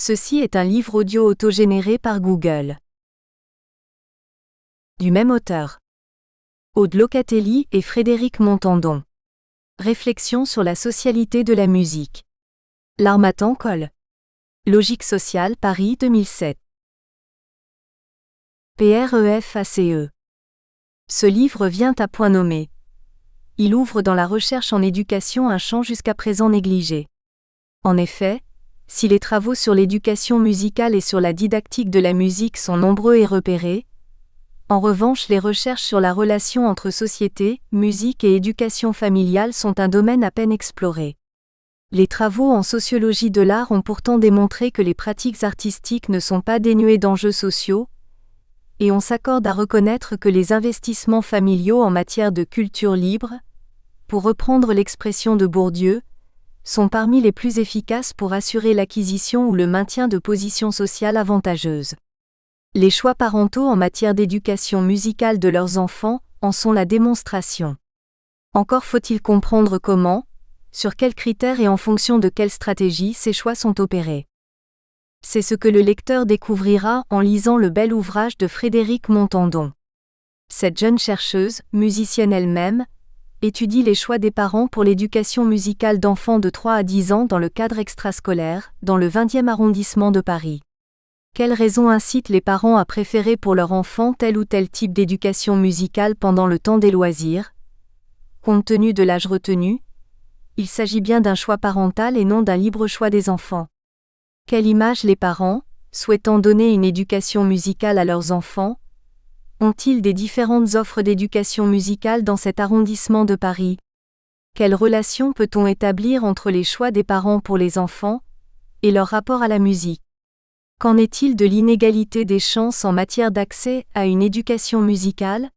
Ceci est un livre audio autogénéré par Google. Du même auteur. Aude Locatelli et Frédéric Montandon. Réflexion sur la socialité de la musique. L'Harmattan Coll. Logique sociale, Paris 2007. PREFACE. Ce livre vient à point nommé. Il ouvre dans la recherche en éducation un champ jusqu'à présent négligé. En effet, si les travaux sur l'éducation musicale et sur la didactique de la musique sont nombreux et repérés, en revanche les recherches sur la relation entre société, musique et éducation familiale sont un domaine à peine exploré. Les travaux en sociologie de l'art ont pourtant démontré que les pratiques artistiques ne sont pas dénuées d'enjeux sociaux, et on s'accorde à reconnaître que les investissements familiaux en matière de culture libre, pour reprendre l'expression de Bourdieu, sont parmi les plus efficaces pour assurer l'acquisition ou le maintien de positions sociales avantageuses. Les choix parentaux en matière d'éducation musicale de leurs enfants en sont la démonstration. Encore faut-il comprendre comment, sur quels critères et en fonction de quelles stratégies ces choix sont opérés. C'est ce que le lecteur découvrira en lisant le bel ouvrage de Frédéric Montandon. Cette jeune chercheuse, musicienne elle-même, étudie les choix des parents pour l'éducation musicale d'enfants de 3 à 10 ans dans le cadre extrascolaire, dans le 20e arrondissement de Paris. Quelles raisons incitent les parents à préférer pour leur enfant tel ou tel type d'éducation musicale pendant le temps des loisirs? Compte tenu de l'âge retenu, il s'agit bien d'un choix parental et non d'un libre choix des enfants. Quelle image les parents, souhaitant donner une éducation musicale à leurs enfants, ont-ils des différentes offres d'éducation musicale dans cet arrondissement de Paris? Quelle relation peut-on établir entre les choix des parents pour les enfants et leur rapport à la musique? Qu'en est-il de l'inégalité des chances en matière d'accès à une éducation musicale?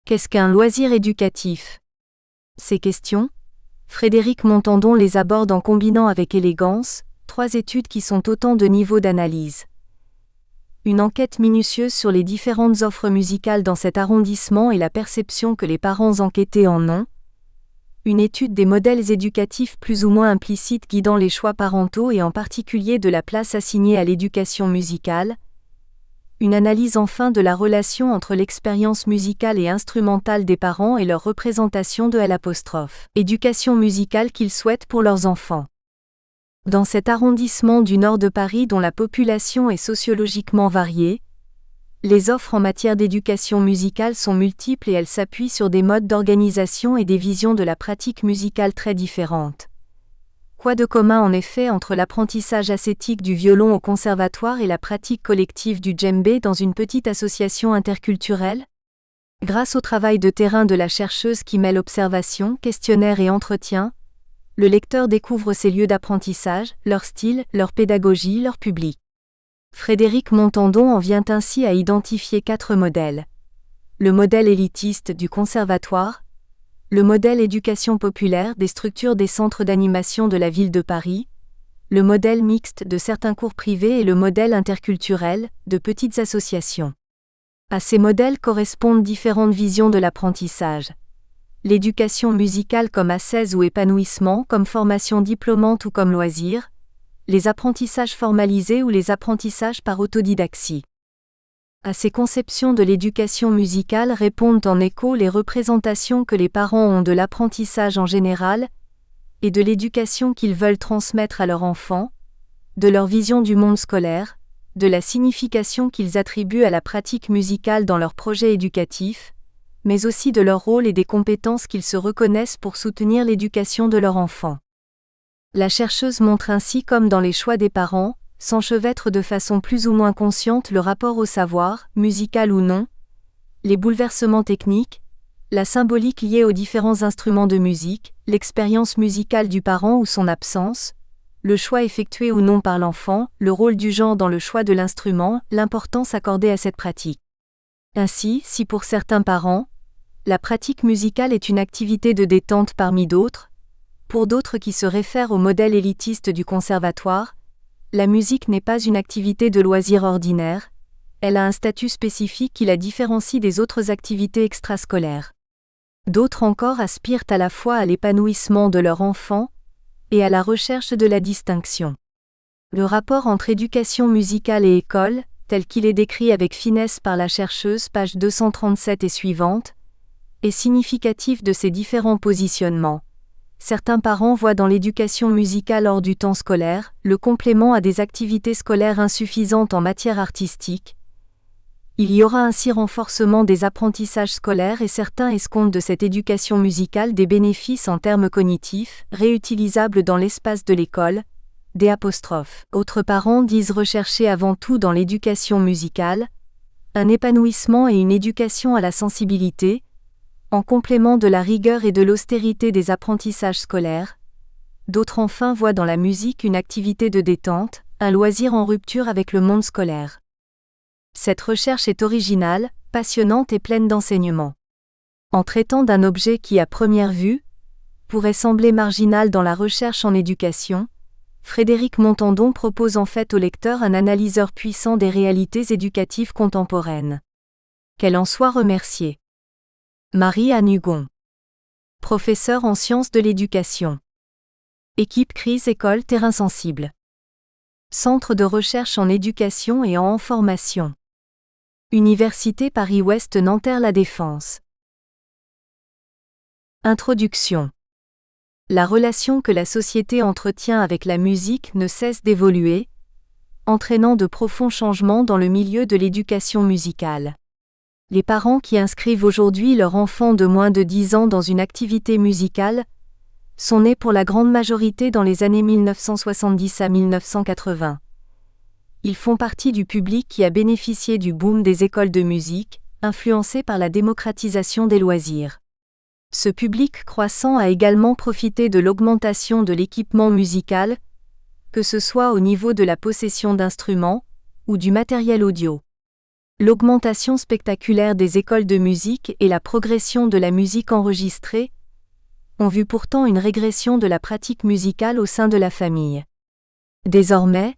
Qu'est-ce qu'un loisir éducatif? Ces questions, Frédéric Montandon les aborde en combinant avec élégance 3 études qui sont autant de niveaux d'analyse. Une enquête minutieuse sur les différentes offres musicales dans cet arrondissement et la perception que les parents enquêtés en ont. Une étude des modèles éducatifs plus ou moins implicites guidant les choix parentaux et en particulier de la place assignée à l'éducation musicale. Une analyse enfin de la relation entre l'expérience musicale et instrumentale des parents et leur représentation de l'éducation musicale qu'ils souhaitent pour leurs enfants. Dans cet arrondissement du nord de Paris dont la population est sociologiquement variée, les offres en matière d'éducation musicale sont multiples et elles s'appuient sur des modes d'organisation et des visions de la pratique musicale très différentes. Quoi de commun en effet entre l'apprentissage ascétique du violon au conservatoire et la pratique collective du djembé dans une petite association interculturelle? Grâce au travail de terrain de la chercheuse qui mêle observation, questionnaire et entretien, le lecteur découvre ces lieux d'apprentissage, leur style, leur pédagogie, leur public. Frédéric Montandon en vient ainsi à identifier 4 modèles. Le modèle élitiste du conservatoire, le modèle éducation populaire des structures des centres d'animation de la ville de Paris, le modèle mixte de certains cours privés et le modèle interculturel de petites associations. À ces modèles correspondent différentes visions de l'apprentissage. L'éducation musicale comme ascèse ou épanouissement, comme formation diplômante ou comme loisir, les apprentissages formalisés ou les apprentissages par autodidaxie. À ces conceptions de l'éducation musicale répondent en écho les représentations que les parents ont de l'apprentissage en général et de l'éducation qu'ils veulent transmettre à leurs enfants, de leur vision du monde scolaire, de la signification qu'ils attribuent à la pratique musicale dans leur projet éducatif, mais aussi de leur rôle et des compétences qu'ils se reconnaissent pour soutenir l'éducation de leur enfant. La chercheuse montre ainsi comme dans les choix des parents, s'enchevêtre de façon plus ou moins consciente le rapport au savoir, musical ou non, les bouleversements techniques, la symbolique liée aux différents instruments de musique, l'expérience musicale du parent ou son absence, le choix effectué ou non par l'enfant, le rôle du genre dans le choix de l'instrument, l'importance accordée à cette pratique. Ainsi, si pour certains parents, la pratique musicale est une activité de détente parmi d'autres, pour d'autres qui se réfèrent au modèle élitiste du conservatoire, la musique n'est pas une activité de loisir ordinaire, elle a un statut spécifique qui la différencie des autres activités extrascolaires. D'autres encore aspirent à la fois à l'épanouissement de leur enfant et à la recherche de la distinction. Le rapport entre éducation musicale et école, tel qu'il est décrit avec finesse par la chercheuse, page 237 et suivante, est significatif de ces différents positionnements. Certains parents voient dans l'éducation musicale hors du temps scolaire le complément à des activités scolaires insuffisantes en matière artistique. Il y aura ainsi renforcement des apprentissages scolaires et certains escomptent de cette éducation musicale des bénéfices en termes cognitifs, réutilisables dans l'espace de l'école. Autres parents disent rechercher avant tout dans l'éducation musicale un épanouissement et une éducation à la sensibilité, en complément de la rigueur et de l'austérité des apprentissages scolaires. D'autres enfin voient dans la musique une activité de détente, un loisir en rupture avec le monde scolaire. Cette recherche est originale, passionnante et pleine d'enseignements. En traitant d'un objet qui, à première vue, pourrait sembler marginal dans la recherche en éducation, Frédéric Montandon propose en fait au lecteur un analyseur puissant des réalités éducatives contemporaines. Qu'elle en soit remerciée. Marie-Anne Hugon. Professeure en sciences de l'éducation. Équipe Crise École Terrain Sensible. Centre de recherche en éducation et en formation. Université Paris-Ouest Nanterre La Défense. Introduction. La relation que la société entretient avec la musique ne cesse d'évoluer, entraînant de profonds changements dans le milieu de l'éducation musicale. Les parents qui inscrivent aujourd'hui leur enfant de moins de 10 ans dans une activité musicale sont nés pour la grande majorité dans les années 1970 à 1980. Ils font partie du public qui a bénéficié du boom des écoles de musique, influencé par la démocratisation des loisirs. Ce public croissant a également profité de l'augmentation de l'équipement musical, que ce soit au niveau de la possession d'instruments ou du matériel audio. L'augmentation spectaculaire des écoles de musique et la progression de la musique enregistrée ont vu pourtant une régression de la pratique musicale au sein de la famille. Désormais,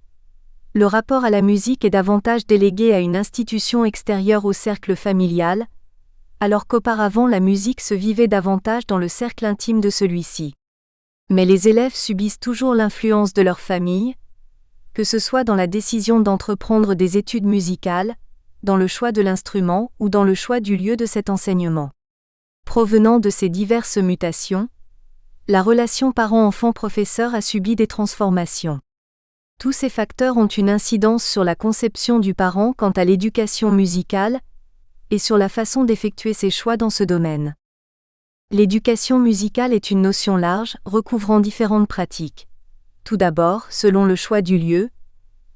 le rapport à la musique est davantage délégué à une institution extérieure au cercle familial, alors qu'auparavant la musique se vivait davantage dans le cercle intime de celui-ci. Mais les élèves subissent toujours l'influence de leur famille, que ce soit dans la décision d'entreprendre des études musicales, dans le choix de l'instrument ou dans le choix du lieu de cet enseignement. Provenant de ces diverses mutations, la relation parent-enfant-professeur a subi des transformations. Tous ces facteurs ont une incidence sur la conception du parent quant à l'éducation musicale et sur la façon d'effectuer ses choix dans ce domaine. L'éducation musicale est une notion large, recouvrant différentes pratiques. Tout d'abord, selon le choix du lieu,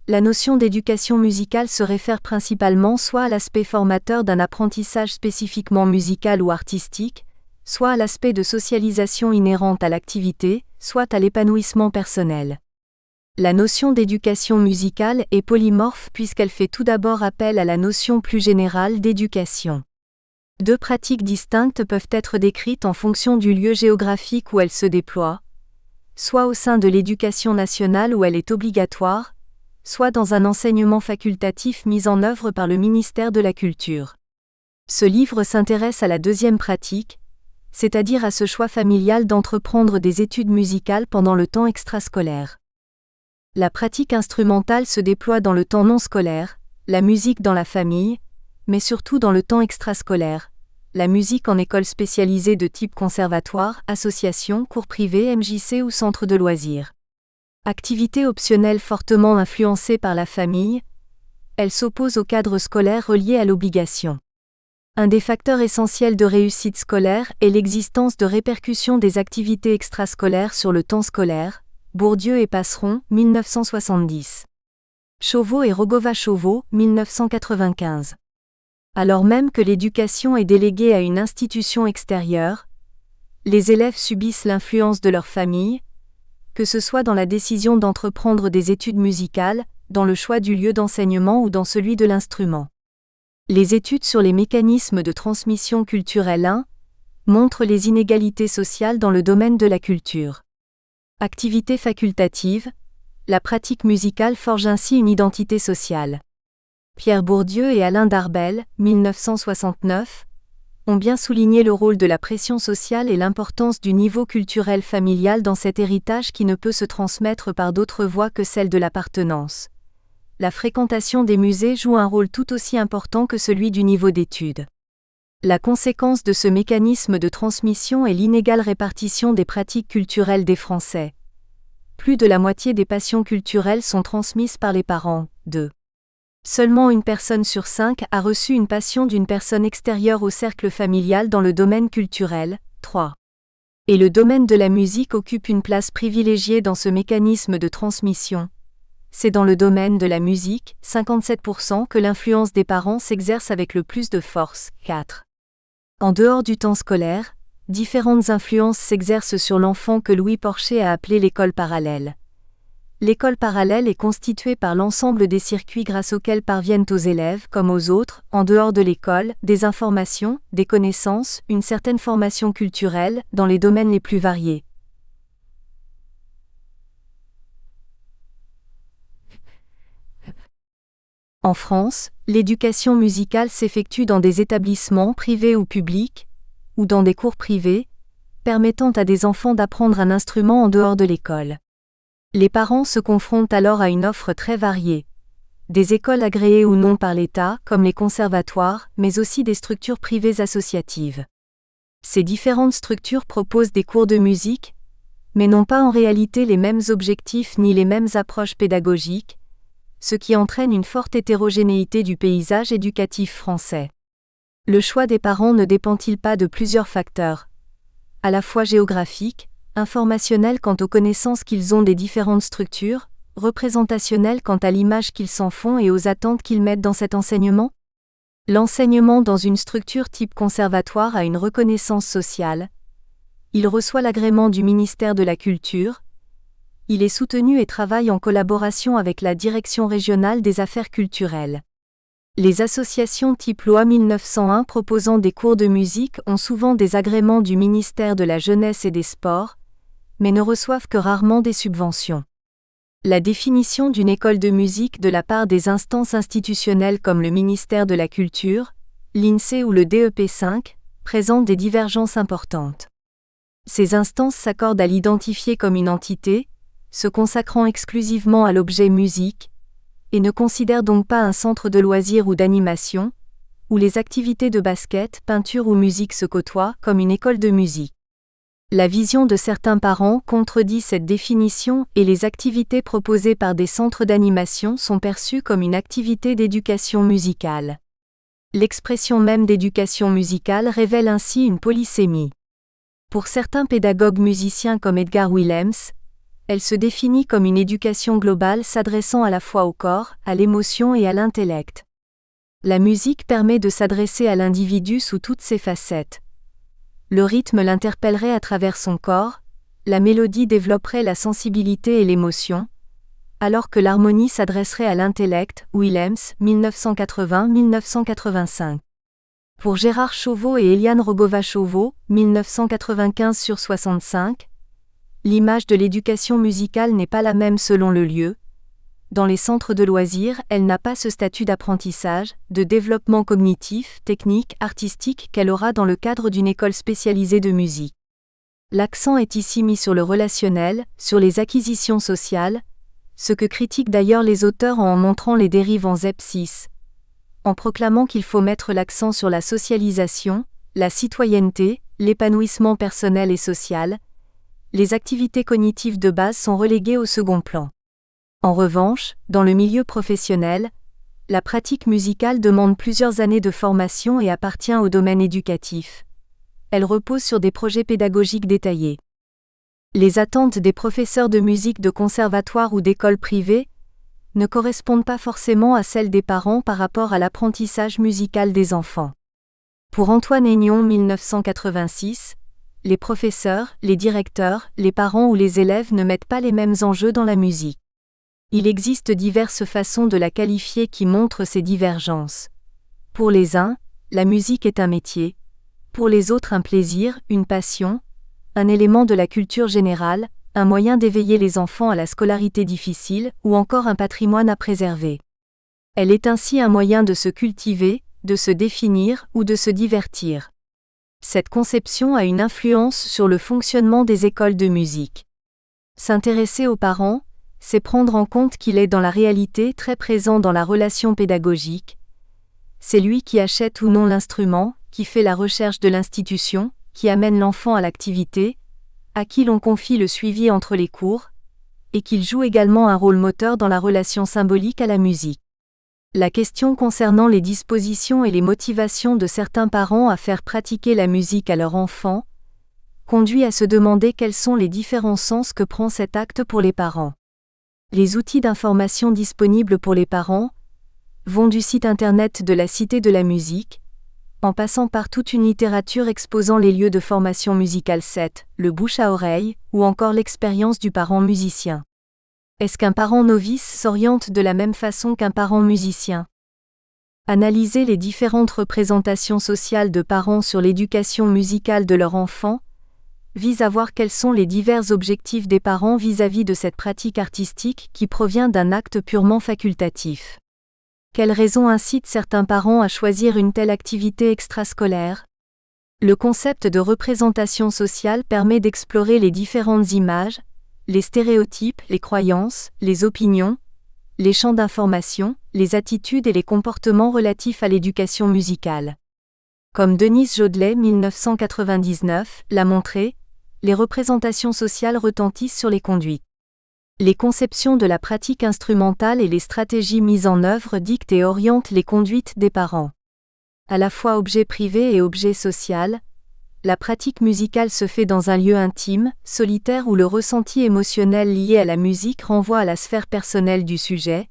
la notion d'éducation musicale se réfère principalement soit à l'aspect formateur d'un apprentissage spécifiquement musical ou artistique, soit à l'aspect de socialisation inhérente à l'activité, soit à l'épanouissement personnel. La notion d'éducation musicale est polymorphe puisqu'elle fait tout d'abord appel à la notion plus générale d'éducation. Deux pratiques distinctes peuvent être décrites en fonction du lieu géographique où elles se déploient, soit au sein de l'éducation nationale où elle est obligatoire, soit dans un enseignement facultatif mis en œuvre par le ministère de la Culture. Ce livre s'intéresse à la deuxième pratique, c'est-à-dire à ce choix familial d'entreprendre des études musicales pendant le temps extrascolaire. La pratique instrumentale se déploie dans le temps non scolaire, la musique dans la famille, mais surtout dans le temps extrascolaire, la musique en école spécialisée de type conservatoire, association, cours privés, MJC ou centre de loisirs. Activité optionnelle fortement influencée par la famille, elle s'oppose au cadre scolaire relié à l'obligation. Un des facteurs essentiels de réussite scolaire est l'existence de répercussions des activités extrascolaires sur le temps scolaire, Bourdieu et Passeron, 1970. Chauveau et Rogova-Chauveau, 1995. Alors même que l'éducation est déléguée à une institution extérieure, les élèves subissent l'influence de leur famille, que ce soit dans la décision d'entreprendre des études musicales, dans le choix du lieu d'enseignement ou dans celui de l'instrument. Les études sur les mécanismes de transmission culturelle 1 montrent les inégalités sociales dans le domaine de la culture. Activité facultative, la pratique musicale forge ainsi une identité sociale. Pierre Bourdieu et Alain Darbel, 1969, ont bien souligné le rôle de la pression sociale et l'importance du niveau culturel familial dans cet héritage qui ne peut se transmettre par d'autres voies que celle de l'appartenance. La fréquentation des musées joue un rôle tout aussi important que celui du niveau d'études. La conséquence de ce mécanisme de transmission est l'inégale répartition des pratiques culturelles des Français. Plus de la moitié des passions culturelles sont transmises par les parents. 2. Seulement une personne sur 5 a reçu une passion d'une personne extérieure au cercle familial dans le domaine culturel. 3. Et le domaine de la musique occupe une place privilégiée dans ce mécanisme de transmission. C'est dans le domaine de la musique, 57%, que l'influence des parents s'exerce avec le plus de force. 4. En dehors du temps scolaire, différentes influences s'exercent sur l'enfant que Louis Porcher a appelé l'école parallèle. L'école parallèle est constituée par l'ensemble des circuits grâce auxquels parviennent aux élèves, comme aux autres, en dehors de l'école, des informations, des connaissances, une certaine formation culturelle, dans les domaines les plus variés. En France, l'éducation musicale s'effectue dans des établissements privés ou publics, ou dans des cours privés, permettant à des enfants d'apprendre un instrument en dehors de l'école. Les parents se confrontent alors à une offre très variée. Des écoles agréées ou non par l'État, comme les conservatoires, mais aussi des structures privées associatives. Ces différentes structures proposent des cours de musique, mais n'ont pas en réalité les mêmes objectifs ni les mêmes approches pédagogiques, ce qui entraîne une forte hétérogénéité du paysage éducatif français. Le choix des parents ne dépend-il pas de plusieurs facteurs, à la fois géographiques, informationnels quant aux connaissances qu'ils ont des différentes structures, représentationnels quant à l'image qu'ils s'en font et aux attentes qu'ils mettent dans cet enseignement? L'enseignement dans une structure type conservatoire a une reconnaissance sociale. Il reçoit l'agrément du ministère de la Culture. Il est soutenu et travaille en collaboration avec la Direction régionale des affaires culturelles. Les associations type loi 1901 proposant des cours de musique ont souvent des agréments du ministère de la Jeunesse et des Sports, mais ne reçoivent que rarement des subventions. La définition d'une école de musique de la part des instances institutionnelles comme le ministère de la Culture, l'INSEE ou le DEP5, présente des divergences importantes. Ces instances s'accordent à l'identifier comme une entité, se consacrant exclusivement à l'objet musique, et ne considèrent donc pas un centre de loisirs ou d'animation, où les activités de basket, peinture ou musique se côtoient, comme une école de musique. La vision de certains parents contredit cette définition et les activités proposées par des centres d'animation sont perçues comme une activité d'éducation musicale. L'expression même d'éducation musicale révèle ainsi une polysémie. Pour certains pédagogues musiciens comme Edgar Willems, elle se définit comme une éducation globale s'adressant à la fois au corps, à l'émotion et à l'intellect. La musique permet de s'adresser à l'individu sous toutes ses facettes. Le rythme l'interpellerait à travers son corps, la mélodie développerait la sensibilité et l'émotion, alors que l'harmonie s'adresserait à l'intellect. Willems, 1980-1985. Pour Gérard Chauveau et Eliane Rogova-Chauveau, 1995/65, l'image de l'éducation musicale n'est pas la même selon le lieu. Dans les centres de loisirs, elle n'a pas ce statut d'apprentissage, de développement cognitif, technique, artistique qu'elle aura dans le cadre d'une école spécialisée de musique. L'accent est ici mis sur le relationnel, sur les acquisitions sociales, ce que critiquent d'ailleurs les auteurs en montrant les dérives en ZEP 6, en proclamant qu'il faut mettre l'accent sur la socialisation, la citoyenneté, l'épanouissement personnel et social. Les activités cognitives de base sont reléguées au second plan. En revanche, dans le milieu professionnel, la pratique musicale demande plusieurs années de formation et appartient au domaine éducatif. Elle repose sur des projets pédagogiques détaillés. Les attentes des professeurs de musique de conservatoire ou d'école privée ne correspondent pas forcément à celles des parents par rapport à l'apprentissage musical des enfants. Pour Antoine Aignon, 1986, les professeurs, les directeurs, les parents ou les élèves ne mettent pas les mêmes enjeux dans la musique. Il existe diverses façons de la qualifier qui montrent ces divergences. Pour les uns, la musique est un métier. Pour les autres, un plaisir, une passion, un élément de la culture générale, un moyen d'éveiller les enfants à la scolarité difficile ou encore un patrimoine à préserver. Elle est ainsi un moyen de se cultiver, de se définir ou de se divertir. Cette conception a une influence sur le fonctionnement des écoles de musique. S'intéresser aux parents, c'est prendre en compte qu'il est dans la réalité très présent dans la relation pédagogique. C'est lui qui achète ou non l'instrument, qui fait la recherche de l'institution, qui amène l'enfant à l'activité, à qui l'on confie le suivi entre les cours, et qu'il joue également un rôle moteur dans la relation symbolique à la musique. La question concernant les dispositions et les motivations de certains parents à faire pratiquer la musique à leur enfant conduit à se demander quels sont les différents sens que prend cet acte pour les parents. Les outils d'information disponibles pour les parents vont du site internet de la Cité de la musique, en passant par toute une littérature exposant les lieux de formation musicale 7, le bouche à oreille, ou encore l'expérience du parent musicien. Est-ce qu'un parent novice s'oriente de la même façon qu'un parent musicien ? Analyser les différentes représentations sociales de parents sur l'éducation musicale de leur enfant vise à voir quels sont les divers objectifs des parents vis-à-vis de cette pratique artistique qui provient d'un acte purement facultatif. Quelles raisons incitent certains parents à choisir une telle activité extrascolaire ? Le concept de représentation sociale permet d'explorer les différentes images, les stéréotypes, les croyances, les opinions, les champs d'information, les attitudes et les comportements relatifs à l'éducation musicale. Comme Denise Jodelet 1999 l'a montré, les représentations sociales retentissent sur les conduites. Les conceptions de la pratique instrumentale et les stratégies mises en œuvre dictent et orientent les conduites des parents. À la fois objet privé et objet social, la pratique musicale se fait dans un lieu intime, solitaire où le ressenti émotionnel lié à la musique renvoie à la sphère personnelle du sujet,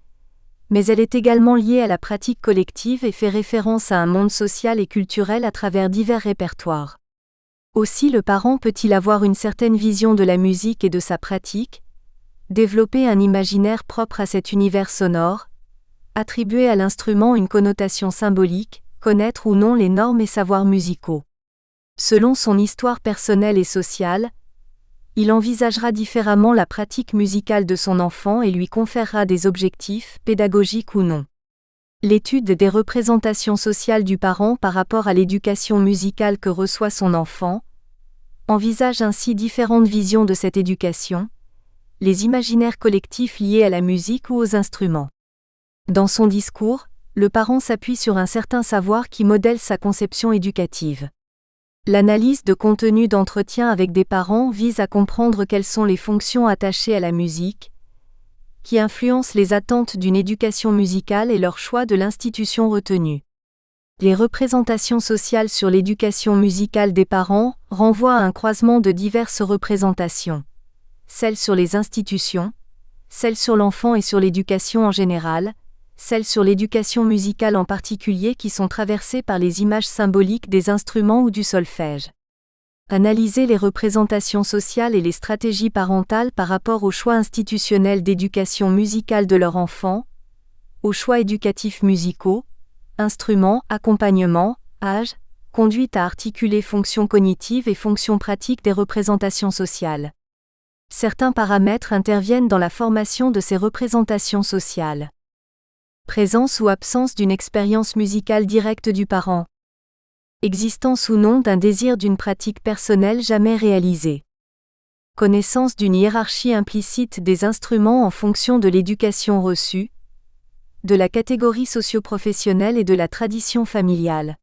mais elle est également liée à la pratique collective et fait référence à un monde social et culturel à travers divers répertoires. Aussi le parent peut-il avoir une certaine vision de la musique et de sa pratique, développer un imaginaire propre à cet univers sonore, attribuer à l'instrument une connotation symbolique, connaître ou non les normes et savoirs musicaux. Selon son histoire personnelle et sociale, il envisagera différemment la pratique musicale de son enfant et lui conférera des objectifs, pédagogiques ou non. L'étude des représentations sociales du parent par rapport à l'éducation musicale que reçoit son enfant envisage ainsi différentes visions de cette éducation, les imaginaires collectifs liés à la musique ou aux instruments. Dans son discours, le parent s'appuie sur un certain savoir qui modèle sa conception éducative. L'analyse de contenu d'entretien avec des parents vise à comprendre quelles sont les fonctions attachées à la musique, qui influencent les attentes d'une éducation musicale et leur choix de l'institution retenue. Les représentations sociales sur l'éducation musicale des parents renvoient à un croisement de diverses représentations. Celles sur les institutions, celles sur l'enfant et sur l'éducation en général, celles sur l'éducation musicale en particulier qui sont traversées par les images symboliques des instruments ou du solfège. Analyser les représentations sociales et les stratégies parentales par rapport aux choix institutionnels d'éducation musicale de leur enfant, aux choix éducatifs musicaux, instruments, accompagnement, âge, conduite à articuler fonctions cognitives et fonctions pratiques des représentations sociales. Certains paramètres interviennent dans la formation de ces représentations sociales. Présence ou absence d'une expérience musicale directe du parent. Existence ou non d'un désir d'une pratique personnelle jamais réalisée. Connaissance d'une hiérarchie implicite des instruments en fonction de l'éducation reçue, de la catégorie socio-professionnelle et de la tradition familiale.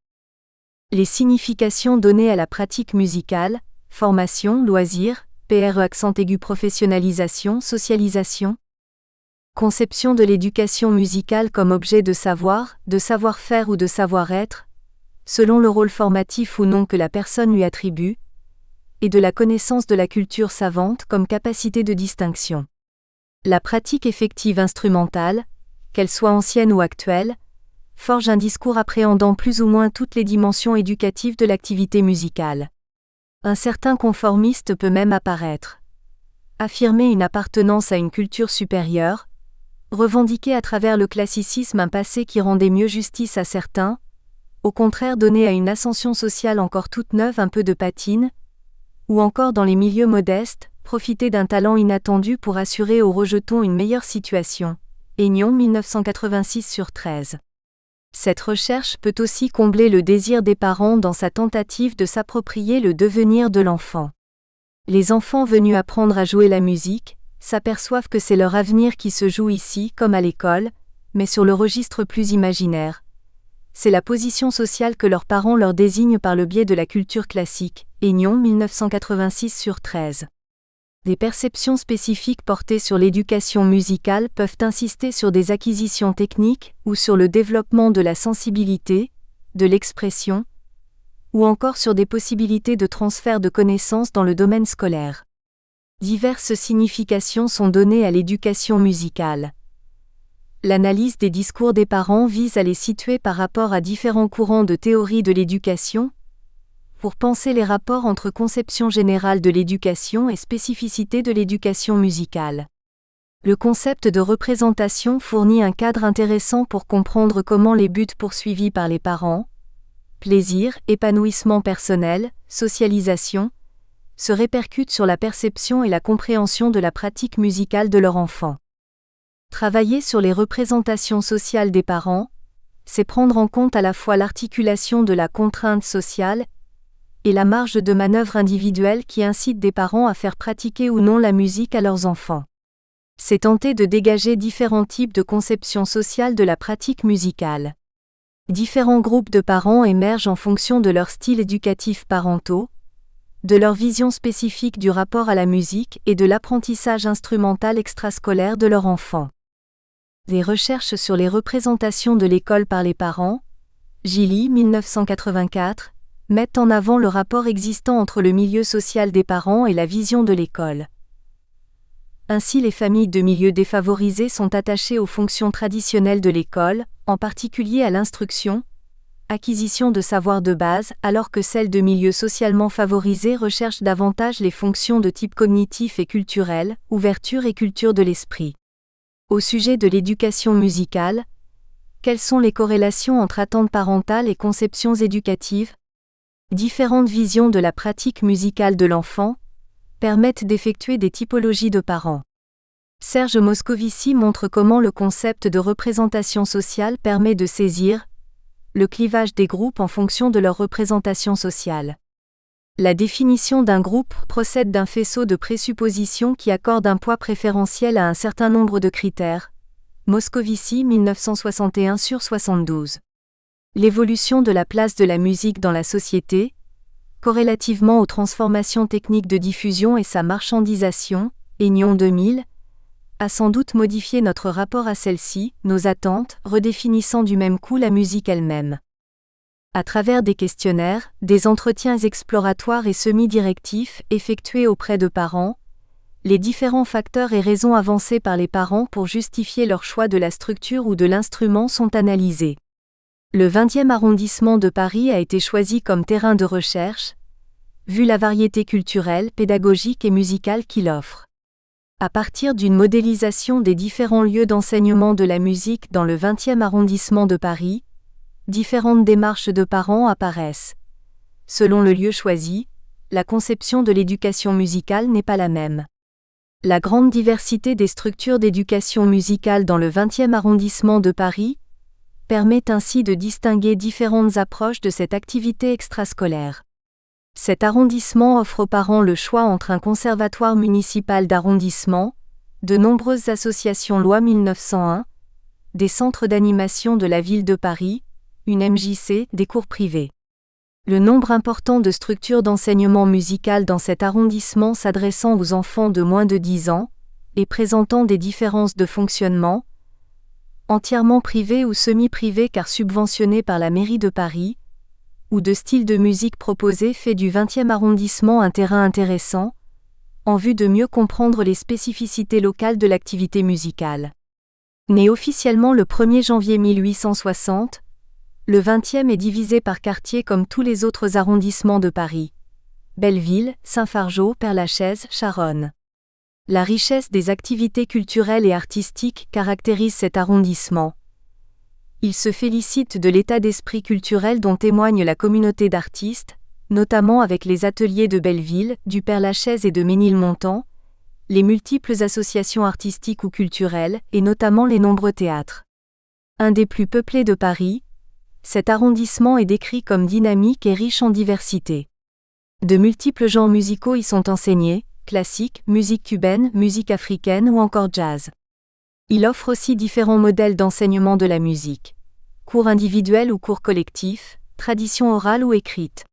Les significations données à la pratique musicale, formation, loisirs, PRE accent aigu professionnalisation, socialisation. Conception de l'éducation musicale comme objet de savoir-faire ou de savoir-être, selon le rôle formatif ou non que la personne lui attribue, et de la connaissance de la culture savante comme capacité de distinction. La pratique effective instrumentale, qu'elle soit ancienne ou actuelle, forge un discours appréhendant plus ou moins toutes les dimensions éducatives de l'activité musicale. Un certain conformiste peut même apparaître. Affirmer une appartenance à une culture supérieure, revendiquer à travers le classicisme un passé qui rendait mieux justice à certains, au contraire donner à une ascension sociale encore toute neuve un peu de patine, ou encore dans les milieux modestes, profiter d'un talent inattendu pour assurer aux rejetons une meilleure situation. Aignan 1986/13. Cette recherche peut aussi combler le désir des parents dans sa tentative de s'approprier le devenir de l'enfant. Les enfants venus apprendre à jouer la musique s'aperçoivent que c'est leur avenir qui se joue ici comme à l'école, mais sur le registre plus imaginaire. C'est la position sociale que leurs parents leur désignent par le biais de la culture classique. Aignon 1986/13. Des perceptions spécifiques portées sur l'éducation musicale peuvent insister sur des acquisitions techniques ou sur le développement de la sensibilité, de l'expression, ou encore sur des possibilités de transfert de connaissances dans le domaine scolaire. Diverses significations sont données à l'éducation musicale. L'analyse des discours des parents vise à les situer par rapport à différents courants de théorie de l'éducation, pour penser les rapports entre conception générale de l'éducation et spécificité de l'éducation musicale. Le concept de représentation fournit un cadre intéressant pour comprendre comment les buts poursuivis par les parents, plaisir, épanouissement personnel, socialisation, se répercutent sur la perception et la compréhension de la pratique musicale de leur enfant. Travailler sur les représentations sociales des parents, c'est prendre en compte à la fois l'articulation de la contrainte sociale et la marge de manœuvre individuelle qui incite des parents à faire pratiquer ou non la musique à leurs enfants. C'est tenter de dégager différents types de conceptions sociales de la pratique musicale. Différents groupes de parents émergent en fonction de leur style éducatif parentaux, de leur vision spécifique du rapport à la musique et de l'apprentissage instrumental extrascolaire de leur enfant. Des recherches sur les représentations de l'école par les parents, Gilly 1984, mettent en avant le rapport existant entre le milieu social des parents et la vision de l'école. Ainsi, les familles de milieux défavorisés sont attachées aux fonctions traditionnelles de l'école, en particulier à l'instruction, acquisition de savoirs de base, alors que celles de milieux socialement favorisés recherchent davantage les fonctions de type cognitif et culturel, ouverture et culture de l'esprit. Au sujet de l'éducation musicale, quelles sont les corrélations entre attentes parentales et conceptions éducatives ? Différentes visions de la pratique musicale de l'enfant permettent d'effectuer des typologies de parents. Serge Moscovici montre comment le concept de représentation sociale permet de saisir le clivage des groupes en fonction de leur représentation sociale. La définition d'un groupe procède d'un faisceau de présuppositions qui accorde un poids préférentiel à un certain nombre de critères. Moscovici 1961/72. L'évolution de la place de la musique dans la société, corrélativement aux transformations techniques de diffusion et sa marchandisation, Aignon 2000, a sans doute modifié notre rapport à celle-ci, nos attentes, redéfinissant du même coup la musique elle-même. À travers des questionnaires, des entretiens exploratoires et semi-directifs effectués auprès de parents, les différents facteurs et raisons avancés par les parents pour justifier leur choix de la structure ou de l'instrument sont analysés. Le 20e arrondissement de Paris a été choisi comme terrain de recherche, vu la variété culturelle, pédagogique et musicale qu'il offre. À partir d'une modélisation des différents lieux d'enseignement de la musique dans le 20e arrondissement de Paris, différentes démarches de parents apparaissent. Selon le lieu choisi, la conception de l'éducation musicale n'est pas la même. La grande diversité des structures d'éducation musicale dans le 20e arrondissement de Paris permet ainsi de distinguer différentes approches de cette activité extrascolaire. Cet arrondissement offre aux parents le choix entre un conservatoire municipal d'arrondissement, de nombreuses associations loi 1901, des centres d'animation de la ville de Paris, une MJC, des cours privés. Le nombre important de structures d'enseignement musical dans cet arrondissement s'adressant aux enfants de moins de 10 ans, et présentant des différences de fonctionnement, entièrement privées ou semi-privées car subventionnées par la mairie de Paris, ou de style de musique proposé fait du 20e arrondissement un terrain intéressant, en vue de mieux comprendre les spécificités locales de l'activité musicale. Né officiellement le 1er janvier 1860, le 20e est divisé par quartier comme tous les autres arrondissements de Paris. Belleville, Saint-Fargeau, Père-Lachaise, Charonne. La richesse des activités culturelles et artistiques caractérise cet arrondissement. Il se félicite de l'état d'esprit culturel dont témoigne la communauté d'artistes, notamment avec les ateliers de Belleville, du Père-Lachaise et de Ménilmontant, les multiples associations artistiques ou culturelles, et notamment les nombreux théâtres. Un des plus peuplés de Paris, Cet arrondissement est décrit comme dynamique et riche en diversité. De multiples genres musicaux y sont enseignés, classique, musique cubaine, musique africaine ou encore jazz. Il offre aussi différents modèles d'enseignement de la musique. Cours individuels ou cours collectifs, tradition orale ou écrite.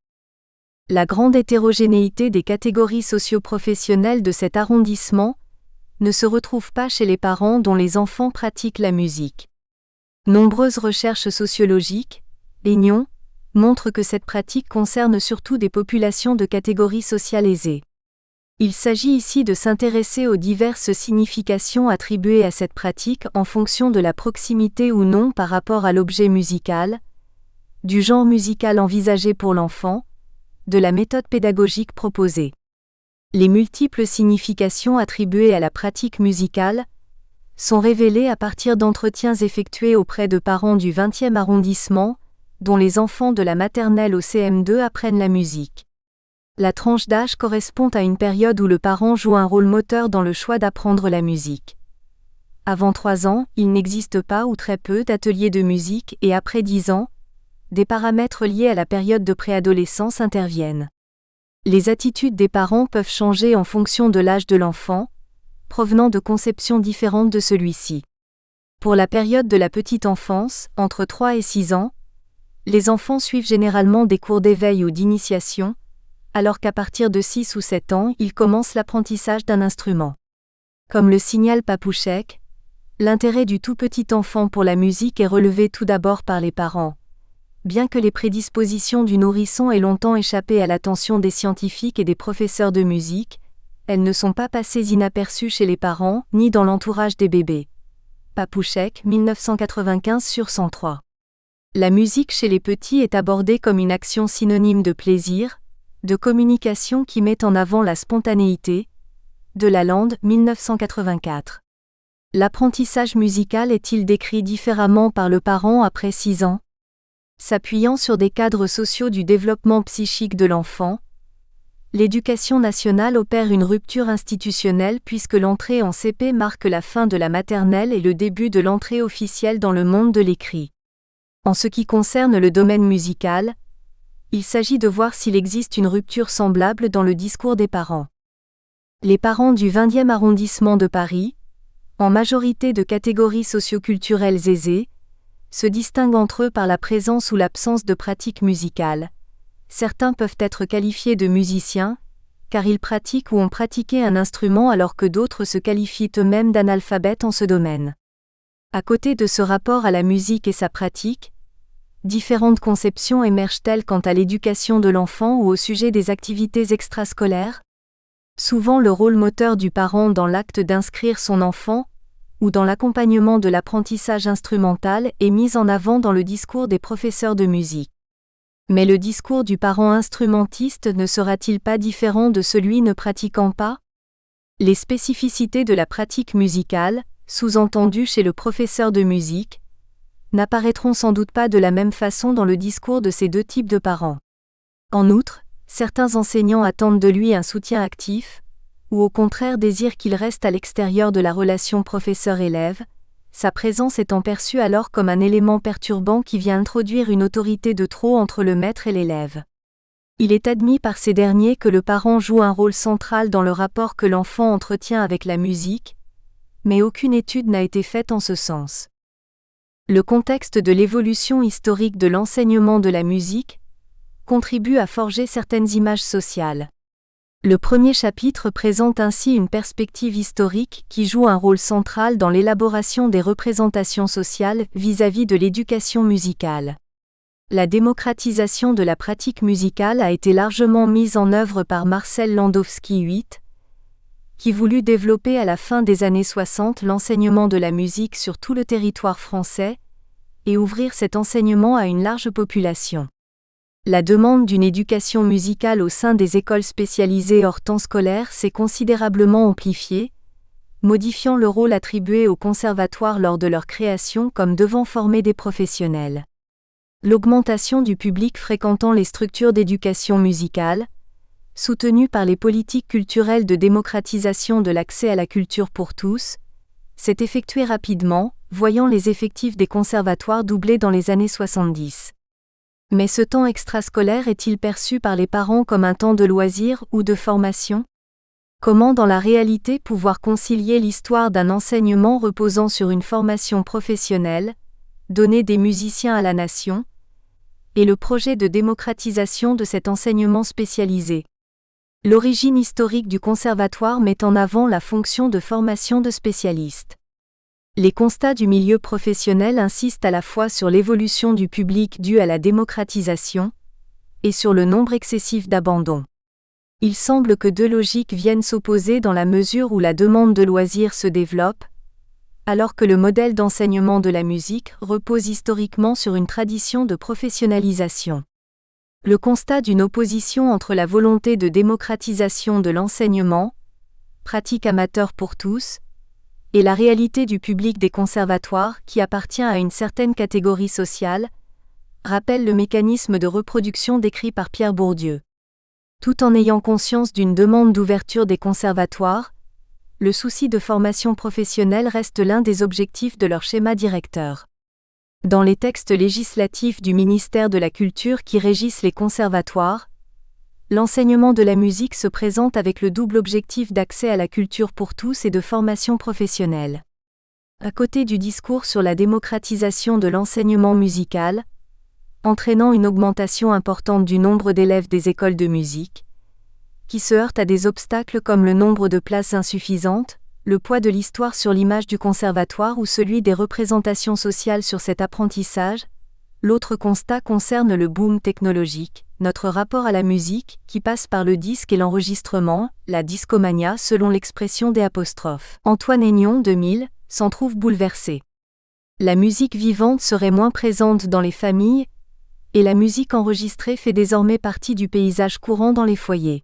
La grande hétérogénéité des catégories socio-professionnelles de cet arrondissement ne se retrouve pas chez les parents dont les enfants pratiquent la musique. Nombreuses recherches sociologiques, l'Union, montrent que cette pratique concerne surtout des populations de catégories sociales aisées. Il s'agit ici de s'intéresser aux diverses significations attribuées à cette pratique en fonction de la proximité ou non par rapport à l'objet musical, du genre musical envisagé pour l'enfant, de la méthode pédagogique proposée. Les multiples significations attribuées à la pratique musicale sont révélées à partir d'entretiens effectués auprès de parents du 20e arrondissement, dont les enfants de la maternelle au CM2 apprennent la musique. La tranche d'âge correspond à une période où le parent joue un rôle moteur dans le choix d'apprendre la musique. Avant 3 ans, il n'existe pas ou très peu d'ateliers de musique et après 10 ans, des paramètres liés à la période de préadolescence interviennent. Les attitudes des parents peuvent changer en fonction de l'âge de l'enfant, provenant de conceptions différentes de celui-ci. Pour la période de la petite enfance, entre 3 et 6 ans, les enfants suivent généralement des cours d'éveil ou d'initiation, alors qu'à partir de 6 ou 7 ans, ils commencent l'apprentissage d'un instrument. Comme le signale Papouchek, l'intérêt du tout petit enfant pour la musique est relevé tout d'abord par les parents. Bien que les prédispositions du nourrisson aient longtemps échappé à l'attention des scientifiques et des professeurs de musique, elles ne sont pas passées inaperçues chez les parents, ni dans l'entourage des bébés. Papouchek, 1995/103. La musique chez les petits est abordée comme une action synonyme de plaisir, de communication qui met en avant la spontanéité. De Lalande, 1984. L'apprentissage musical est-il décrit différemment par le parent après 6 ans ? S'appuyant sur des cadres sociaux du développement psychique de l'enfant, l'Éducation nationale opère une rupture institutionnelle puisque l'entrée en CP marque la fin de la maternelle et le début de l'entrée officielle dans le monde de l'écrit. En ce qui concerne le domaine musical, il s'agit de voir s'il existe une rupture semblable dans le discours des parents. Les parents du 20e arrondissement de Paris, en majorité de catégories socioculturelles aisées, se distinguent entre eux par la présence ou l'absence de pratique musicale. Certains peuvent être qualifiés de musiciens, car ils pratiquent ou ont pratiqué un instrument alors que d'autres se qualifient eux-mêmes d'analphabètes en ce domaine. À côté de ce rapport à la musique et sa pratique, différentes conceptions émergent-elles quant à l'éducation de l'enfant ou au sujet des activités extrascolaires ? Souvent le rôle moteur du parent dans l'acte d'inscrire son enfant, ou dans l'accompagnement de l'apprentissage instrumental est mis en avant dans le discours des professeurs de musique. Mais le discours du parent instrumentiste ne sera-t-il pas différent de celui ne pratiquant pas ? Les spécificités de la pratique musicale, sous-entendues chez le professeur de musique, n'apparaîtront sans doute pas de la même façon dans le discours de ces deux types de parents. En outre, certains enseignants attendent de lui un soutien actif, ou au contraire désirent qu'il reste à l'extérieur de la relation professeur-élève, sa présence étant perçue alors comme un élément perturbant qui vient introduire une autorité de trop entre le maître et l'élève. Il est admis par ces derniers que le parent joue un rôle central dans le rapport que l'enfant entretient avec la musique, mais aucune étude n'a été faite en ce sens. Le contexte de l'évolution historique de l'enseignement de la musique contribue à forger certaines images sociales. Le premier chapitre présente ainsi une perspective historique qui joue un rôle central dans l'élaboration des représentations sociales vis-à-vis de l'éducation musicale. La démocratisation de la pratique musicale a été largement mise en œuvre par Marcel Landowski-Huit, qui voulut développer à la fin des années 60 l'enseignement de la musique sur tout le territoire français et ouvrir cet enseignement à une large population. La demande d'une éducation musicale au sein des écoles spécialisées hors temps scolaire s'est considérablement amplifiée, modifiant le rôle attribué aux conservatoires lors de leur création comme devant former des professionnels. L'augmentation du public fréquentant les structures d'éducation musicale, soutenue par les politiques culturelles de démocratisation de l'accès à la culture pour tous, s'est effectuée rapidement, voyant les effectifs des conservatoires doubler dans les années 70. Mais ce temps extrascolaire est-il perçu par les parents comme un temps de loisir ou de formation? Comment dans la réalité pouvoir concilier l'histoire d'un enseignement reposant sur une formation professionnelle, donnée des musiciens à la nation, et le projet de démocratisation de cet enseignement spécialisé? L'origine historique du conservatoire met en avant la fonction de formation de spécialistes. Les constats du milieu professionnel insistent à la fois sur l'évolution du public due à la démocratisation et sur le nombre excessif d'abandons. Il semble que deux logiques viennent s'opposer dans la mesure où la demande de loisirs se développe, alors que le modèle d'enseignement de la musique repose historiquement sur une tradition de professionnalisation. Le constat d'une opposition entre la volonté de démocratisation de l'enseignement, pratique amateur pour tous, et la réalité du public des conservatoires qui appartient à une certaine catégorie sociale, rappelle le mécanisme de reproduction décrit par Pierre Bourdieu. Tout en ayant conscience d'une demande d'ouverture des conservatoires, le souci de formation professionnelle reste l'un des objectifs de leur schéma directeur. Dans les textes législatifs du ministère de la Culture qui régissent les conservatoires, l'enseignement de la musique se présente avec le double objectif d'accès à la culture pour tous et de formation professionnelle. À côté du discours sur la démocratisation de l'enseignement musical, entraînant une augmentation importante du nombre d'élèves des écoles de musique, qui se heurtent à des obstacles comme le nombre de places insuffisantes, le poids de l'histoire sur l'image du conservatoire ou celui des représentations sociales sur cet apprentissage, l'autre constat concerne le boom technologique, notre rapport à la musique, qui passe par le disque et l'enregistrement, la discomania selon l'expression des apostrophes. Antoine Aignon 2000, s'en trouve bouleversé. La musique vivante serait moins présente dans les familles, et la musique enregistrée fait désormais partie du paysage courant dans les foyers.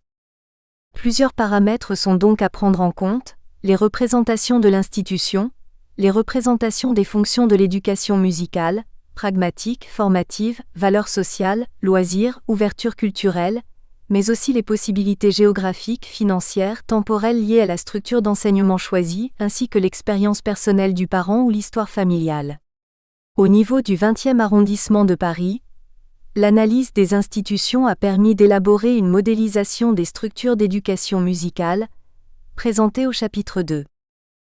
Plusieurs paramètres sont donc à prendre en compte, les représentations de l'institution, les représentations des fonctions de l'éducation musicale, pragmatique, formative, valeurs sociales, loisirs, ouverture culturelle, mais aussi les possibilités géographiques, financières, temporelles liées à la structure d'enseignement choisie, ainsi que l'expérience personnelle du parent ou l'histoire familiale. Au niveau du 20e arrondissement de Paris, l'analyse des institutions a permis d'élaborer une modélisation des structures d'éducation musicale, présentée au chapitre 2.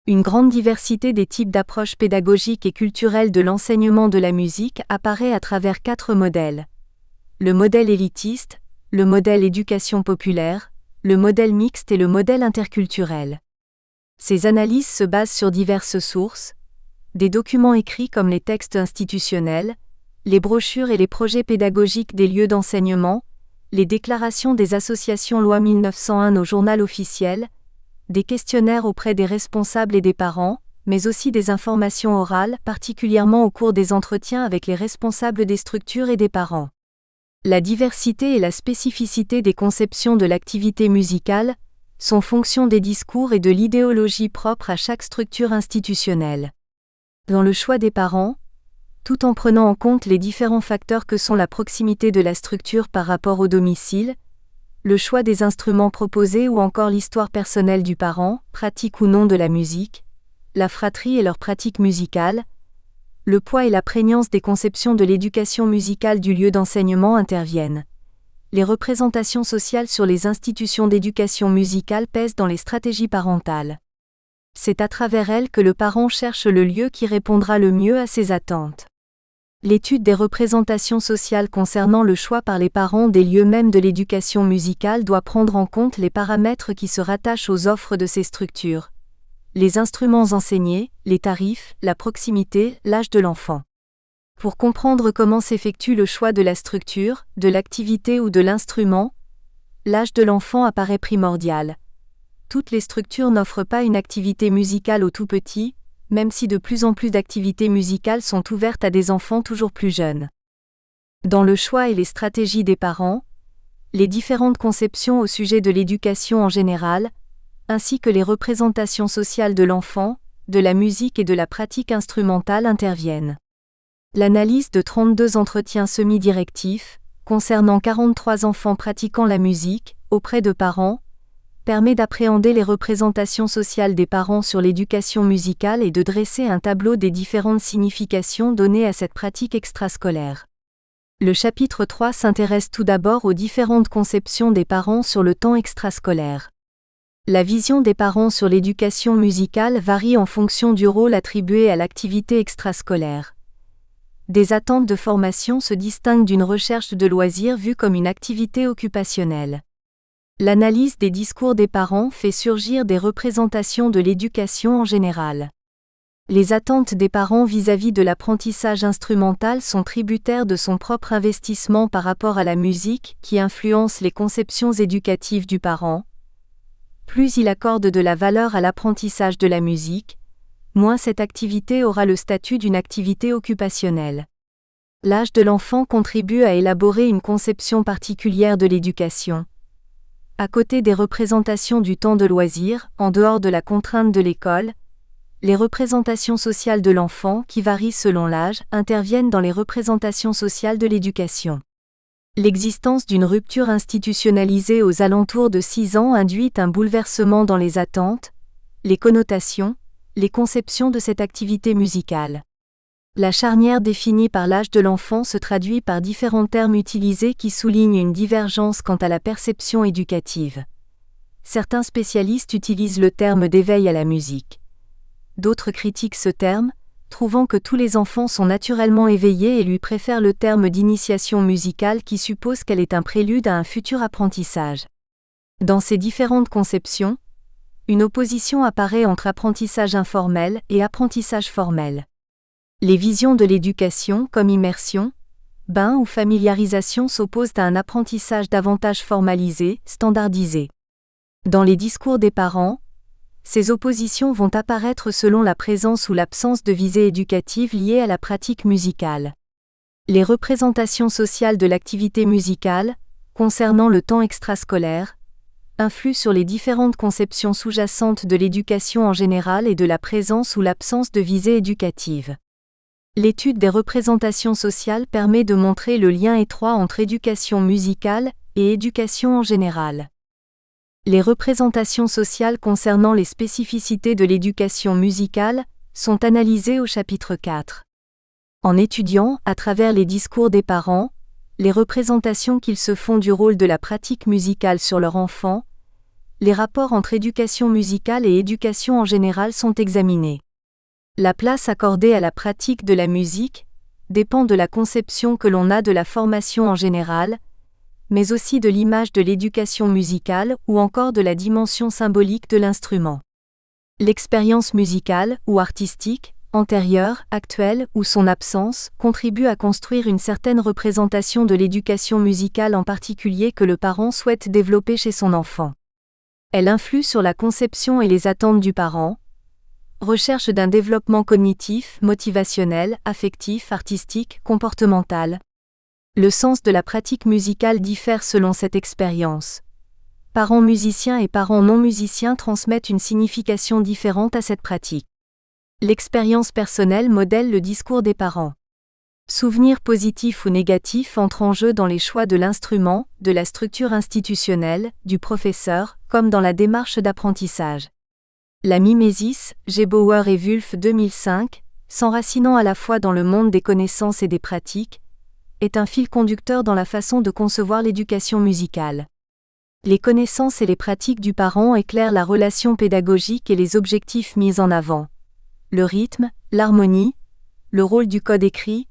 Une grande diversité des types d'approches pédagogiques et culturelles de l'enseignement de la musique apparaît à travers 4 modèles. Le modèle élitiste, le modèle éducation populaire, le modèle mixte et le modèle interculturel. Ces analyses se basent sur diverses sources, des documents écrits comme les textes institutionnels, les brochures et les projets pédagogiques des lieux d'enseignement, les déclarations des associations loi 1901 au journal officiel, des questionnaires auprès des responsables et des parents, mais aussi des informations orales, particulièrement au cours des entretiens avec les responsables des structures et des parents. La diversité et la spécificité des conceptions de l'activité musicale sont fonction des discours et de l'idéologie propre à chaque structure institutionnelle. Dans le choix des parents, tout en prenant en compte les différents facteurs que sont la proximité de la structure par rapport au domicile, le choix des instruments proposés ou encore l'histoire personnelle du parent, pratique ou non de la musique, la fratrie et leur pratique musicale, le poids et la prégnance des conceptions de l'éducation musicale du lieu d'enseignement interviennent. Les représentations sociales sur les institutions d'éducation musicale pèsent dans les stratégies parentales. C'est à travers elles que le parent cherche le lieu qui répondra le mieux à ses attentes. L'étude des représentations sociales concernant le choix par les parents des lieux mêmes de l'éducation musicale doit prendre en compte les paramètres qui se rattachent aux offres de ces structures. Les instruments enseignés, les tarifs, la proximité, l'âge de l'enfant. Pour comprendre comment s'effectue le choix de la structure, de l'activité ou de l'instrument, l'âge de l'enfant apparaît primordial. Toutes les structures n'offrent pas une activité musicale aux tout petits, même si de plus en plus d'activités musicales sont ouvertes à des enfants toujours plus jeunes. Dans le choix et les stratégies des parents, les différentes conceptions au sujet de l'éducation en général, ainsi que les représentations sociales de l'enfant, de la musique et de la pratique instrumentale interviennent. L'analyse de 32 entretiens semi-directifs, concernant 43 enfants pratiquant la musique, auprès de parents, permet d'appréhender les représentations sociales des parents sur l'éducation musicale et de dresser un tableau des différentes significations données à cette pratique extrascolaire. Le chapitre 3 s'intéresse tout d'abord aux différentes conceptions des parents sur le temps extrascolaire. La vision des parents sur l'éducation musicale varie en fonction du rôle attribué à l'activité extrascolaire. Des attentes de formation se distinguent d'une recherche de loisirs vue comme une activité occupationnelle. L'analyse des discours des parents fait surgir des représentations de l'éducation en général. Les attentes des parents vis-à-vis de l'apprentissage instrumental sont tributaires de son propre investissement par rapport à la musique qui influence les conceptions éducatives du parent. Plus il accorde de la valeur à l'apprentissage de la musique, moins cette activité aura le statut d'une activité occupationnelle. L'âge de l'enfant contribue à élaborer une conception particulière de l'éducation. À côté des représentations du temps de loisir, en dehors de la contrainte de l'école, les représentations sociales de l'enfant, qui varient selon l'âge, interviennent dans les représentations sociales de l'éducation. L'existence d'une rupture institutionnalisée aux alentours de 6 ans induit un bouleversement dans les attentes, les connotations, les conceptions de cette activité musicale. La charnière définie par l'âge de l'enfant se traduit par différents termes utilisés qui soulignent une divergence quant à la perception éducative. Certains spécialistes utilisent le terme d'éveil à la musique. D'autres critiquent ce terme, trouvant que tous les enfants sont naturellement éveillés et lui préfèrent le terme d'initiation musicale qui suppose qu'elle est un prélude à un futur apprentissage. Dans ces différentes conceptions, une opposition apparaît entre apprentissage informel et apprentissage formel. Les visions de l'éducation comme immersion, bain ou familiarisation s'opposent à un apprentissage davantage formalisé, standardisé. Dans les discours des parents, ces oppositions vont apparaître selon la présence ou l'absence de visée éducative liée à la pratique musicale. Les représentations sociales de l'activité musicale, concernant le temps extrascolaire, influent sur les différentes conceptions sous-jacentes de l'éducation en général et de la présence ou l'absence de visée éducative. L'étude des représentations sociales permet de montrer le lien étroit entre éducation musicale et éducation en général. Les représentations sociales concernant les spécificités de l'éducation musicale sont analysées au chapitre 4. En étudiant, à travers les discours des parents, les représentations qu'ils se font du rôle de la pratique musicale sur leur enfant, les rapports entre éducation musicale et éducation en général sont examinés. La place accordée à la pratique de la musique dépend de la conception que l'on a de la formation en général, mais aussi de l'image de l'éducation musicale ou encore de la dimension symbolique de l'instrument. L'expérience musicale ou artistique, antérieure, actuelle ou son absence, contribue à construire une certaine représentation de l'éducation musicale en particulier que le parent souhaite développer chez son enfant. Elle influe sur la conception et les attentes du parent, recherche d'un développement cognitif, motivationnel, affectif, artistique, comportemental. Le sens de la pratique musicale diffère selon cette expérience. Parents musiciens et parents non musiciens transmettent une signification différente à cette pratique. L'expérience personnelle modèle le discours des parents. Souvenirs positifs ou négatifs entrent en jeu dans les choix de l'instrument, de la structure institutionnelle, du professeur, comme dans la démarche d'apprentissage. La mimésis, Gebauer et Wulff 2005, s'enracinant à la fois dans le monde des connaissances et des pratiques, est un fil conducteur dans la façon de concevoir l'éducation musicale. Les connaissances et les pratiques du parent éclairent la relation pédagogique et les objectifs mis en avant. Le rythme, l'harmonie, le rôle du code écrit,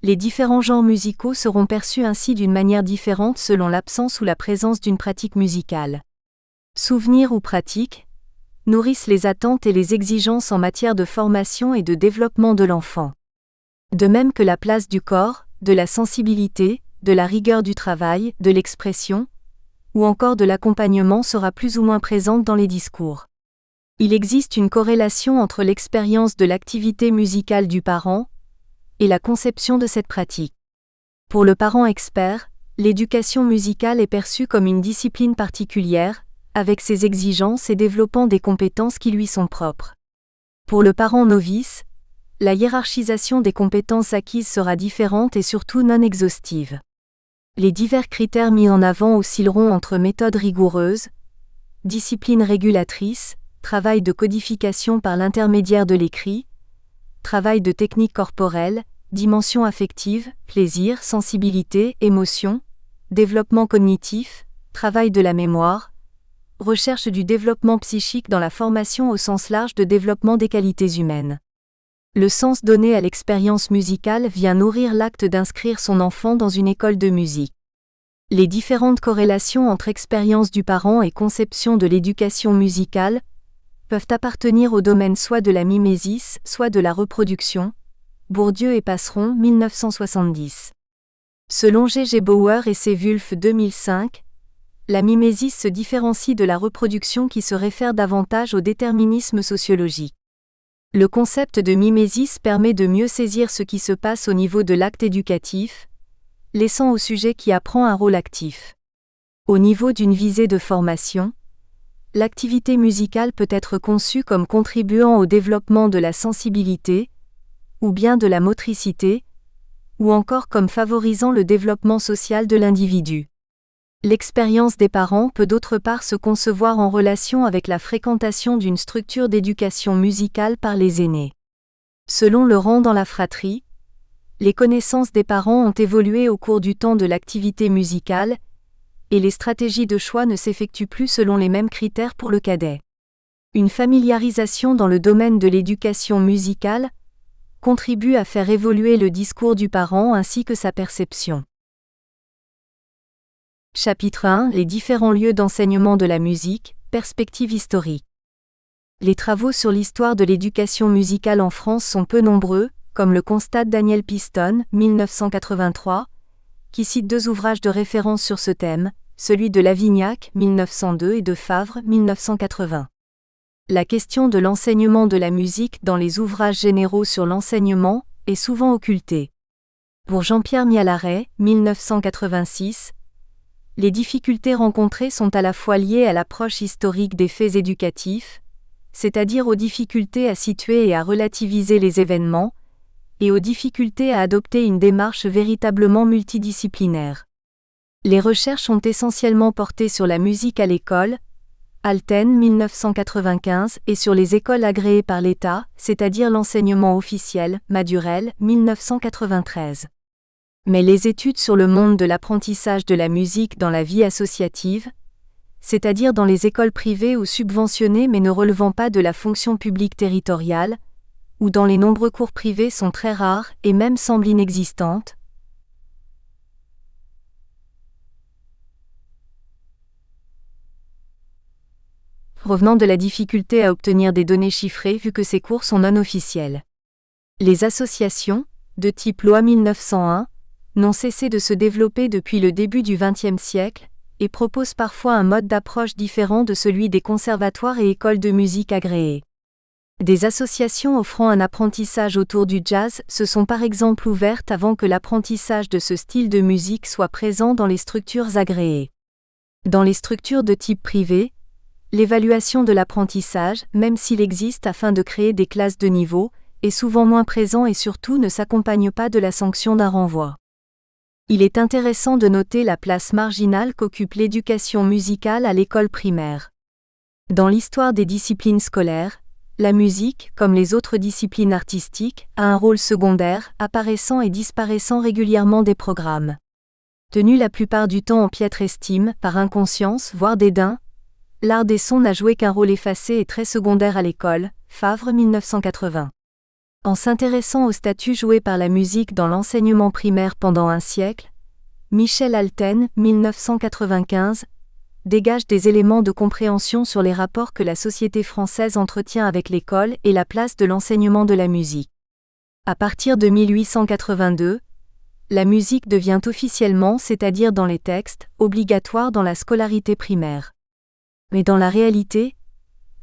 les différents genres musicaux seront perçus ainsi d'une manière différente selon l'absence ou la présence d'une pratique musicale. Souvenirs ou pratiques nourrissent les attentes et les exigences en matière de formation et de développement de l'enfant. De même que la place du corps, de la sensibilité, de la rigueur du travail, de l'expression, ou encore de l'accompagnement sera plus ou moins présente dans les discours. Il existe une corrélation entre l'expérience de l'activité musicale du parent et la conception de cette pratique. Pour le parent expert, l'éducation musicale est perçue comme une discipline particulière, avec ses exigences et développant des compétences qui lui sont propres. Pour le parent novice, la hiérarchisation des compétences acquises sera différente et surtout non exhaustive. Les divers critères mis en avant oscilleront entre méthode rigoureuse, discipline régulatrice, travail de codification par l'intermédiaire de l'écrit, travail de technique corporelle, dimension affective, plaisir, sensibilité, émotion, développement cognitif, travail de la mémoire, recherche du développement psychique dans la formation au sens large de développement des qualités humaines. Le sens donné à l'expérience musicale vient nourrir l'acte d'inscrire son enfant dans une école de musique. Les différentes corrélations entre expérience du parent et conception de l'éducation musicale peuvent appartenir au domaine soit de la mimésis, soit de la reproduction. Bourdieu et Passeron, 1970. Selon G.G. Bauer et C. Wulff, 2005, la mimésis se différencie de la reproduction qui se réfère davantage au déterminisme sociologique. Le concept de mimésis permet de mieux saisir ce qui se passe au niveau de l'acte éducatif, laissant au sujet qui apprend un rôle actif. Au niveau d'une visée de formation, l'activité musicale peut être conçue comme contribuant au développement de la sensibilité, ou bien de la motricité, ou encore comme favorisant le développement social de l'individu. L'expérience des parents peut d'autre part se concevoir en relation avec la fréquentation d'une structure d'éducation musicale par les aînés. Selon le rang dans la fratrie, les connaissances des parents ont évolué au cours du temps de l'activité musicale, et les stratégies de choix ne s'effectuent plus selon les mêmes critères pour le cadet. Une familiarisation dans le domaine de l'éducation musicale contribue à faire évoluer le discours du parent ainsi que sa perception. Chapitre 1 : Les différents lieux d'enseignement de la musique, perspective historique. Les travaux sur l'histoire de l'éducation musicale en France sont peu nombreux, comme le constate Daniel Piston, 1983, qui cite 2 ouvrages de référence sur ce thème, celui de Lavignac, 1902 et de Favre, 1980. La question de l'enseignement de la musique dans les ouvrages généraux sur l'enseignement est souvent occultée. Pour Jean-Pierre Mialaret, 1986, les difficultés rencontrées sont à la fois liées à l'approche historique des faits éducatifs, c'est-à-dire aux difficultés à situer et à relativiser les événements, et aux difficultés à adopter une démarche véritablement multidisciplinaire. Les recherches ont essentiellement porté sur la musique à l'école, Alten 1995, et sur les écoles agréées par l'État, c'est-à-dire l'enseignement officiel, Madurel 1993. Mais les études sur le monde de l'apprentissage de la musique dans la vie associative, c'est-à-dire dans les écoles privées ou subventionnées mais ne relevant pas de la fonction publique territoriale, ou dans les nombreux cours privés sont très rares et même semblent inexistantes. Provenant de la difficulté à obtenir des données chiffrées vu que ces cours sont non officiels. Les associations, de type loi 1901, n'ont cessé de se développer depuis le début du XXe siècle, et proposent parfois un mode d'approche différent de celui des conservatoires et écoles de musique agréées. Des associations offrant un apprentissage autour du jazz se sont par exemple ouvertes avant que l'apprentissage de ce style de musique soit présent dans les structures agréées. Dans les structures de type privé, l'évaluation de l'apprentissage, même s'il existe afin de créer des classes de niveau, est souvent moins présent et surtout ne s'accompagne pas de la sanction d'un renvoi. Il est intéressant de noter la place marginale qu'occupe l'éducation musicale à l'école primaire. Dans l'histoire des disciplines scolaires, la musique, comme les autres disciplines artistiques, a un rôle secondaire, apparaissant et disparaissant régulièrement des programmes. Tenu la plupart du temps en piètre estime, par inconscience, voire dédain, l'art des sons n'a joué qu'un rôle effacé et très secondaire à l'école, Favre 1980. En s'intéressant au statut joué par la musique dans l'enseignement primaire pendant un siècle, Michel Alten, 1995, dégage des éléments de compréhension sur les rapports que la société française entretient avec l'école et la place de l'enseignement de la musique. À partir de 1882, la musique devient officiellement, c'est-à-dire dans les textes, obligatoire dans la scolarité primaire. Mais dans la réalité,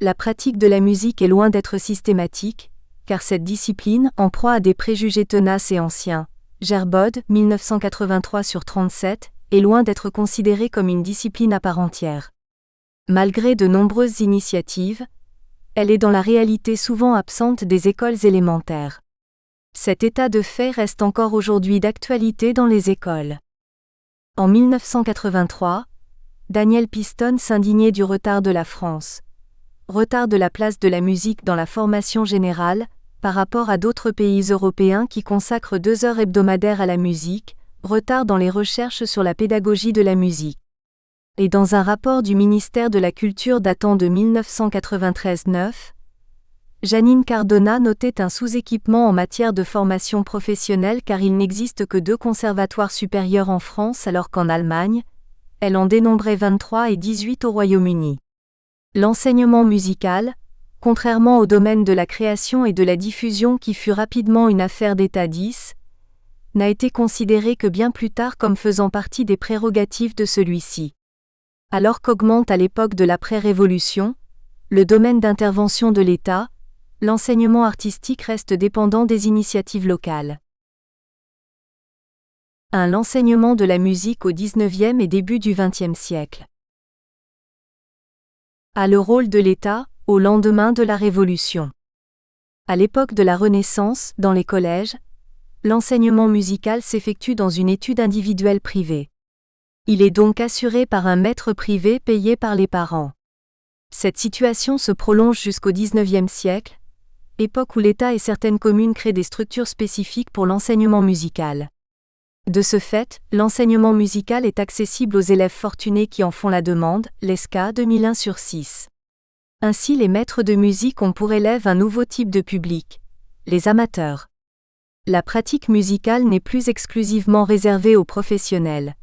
la pratique de la musique est loin d'être systématique, car cette discipline, en proie à des préjugés tenaces et anciens, Gerbode, 1983/37, est loin d'être considérée comme une discipline à part entière. Malgré de nombreuses initiatives, elle est dans la réalité souvent absente des écoles élémentaires. Cet état de fait reste encore aujourd'hui d'actualité dans les écoles. En 1983, Daniel Piston s'indignait du retard de la France. Retard de la place de la musique dans la formation générale, par rapport à d'autres pays européens qui consacrent 2 heures hebdomadaires à la musique, retard dans les recherches sur la pédagogie de la musique. Et dans un rapport du ministère de la Culture datant de 1993-9, Janine Cardona notait un sous-équipement en matière de formation professionnelle car il n'existe que 2 conservatoires supérieurs en France alors qu'en Allemagne, elle en dénombrait 23 et 18 au Royaume-Uni. L'enseignement musical, contrairement au domaine de la création et de la diffusion qui fut rapidement une affaire d'État 10, n'a été considéré que bien plus tard comme faisant partie des prérogatives de celui-ci. Alors qu'augmente à l'époque de l'après-révolution le domaine d'intervention de l'État, l'enseignement artistique reste dépendant des initiatives locales. L'enseignement de la musique au XIXe et début du XXe siècle. Le rôle de l'État, au lendemain de la Révolution. À l'époque de la Renaissance, dans les collèges, l'enseignement musical s'effectue dans une étude individuelle privée. Il est donc assuré par un maître privé payé par les parents. Cette situation se prolonge jusqu'au XIXe siècle, époque où l'État et certaines communes créent des structures spécifiques pour l'enseignement musical. De ce fait, l'enseignement musical est accessible aux élèves fortunés qui en font la demande, l'ESCA 2001/6. Ainsi les maîtres de musique ont pour élèves un nouveau type de public, les amateurs. La pratique musicale n'est plus exclusivement réservée aux professionnels.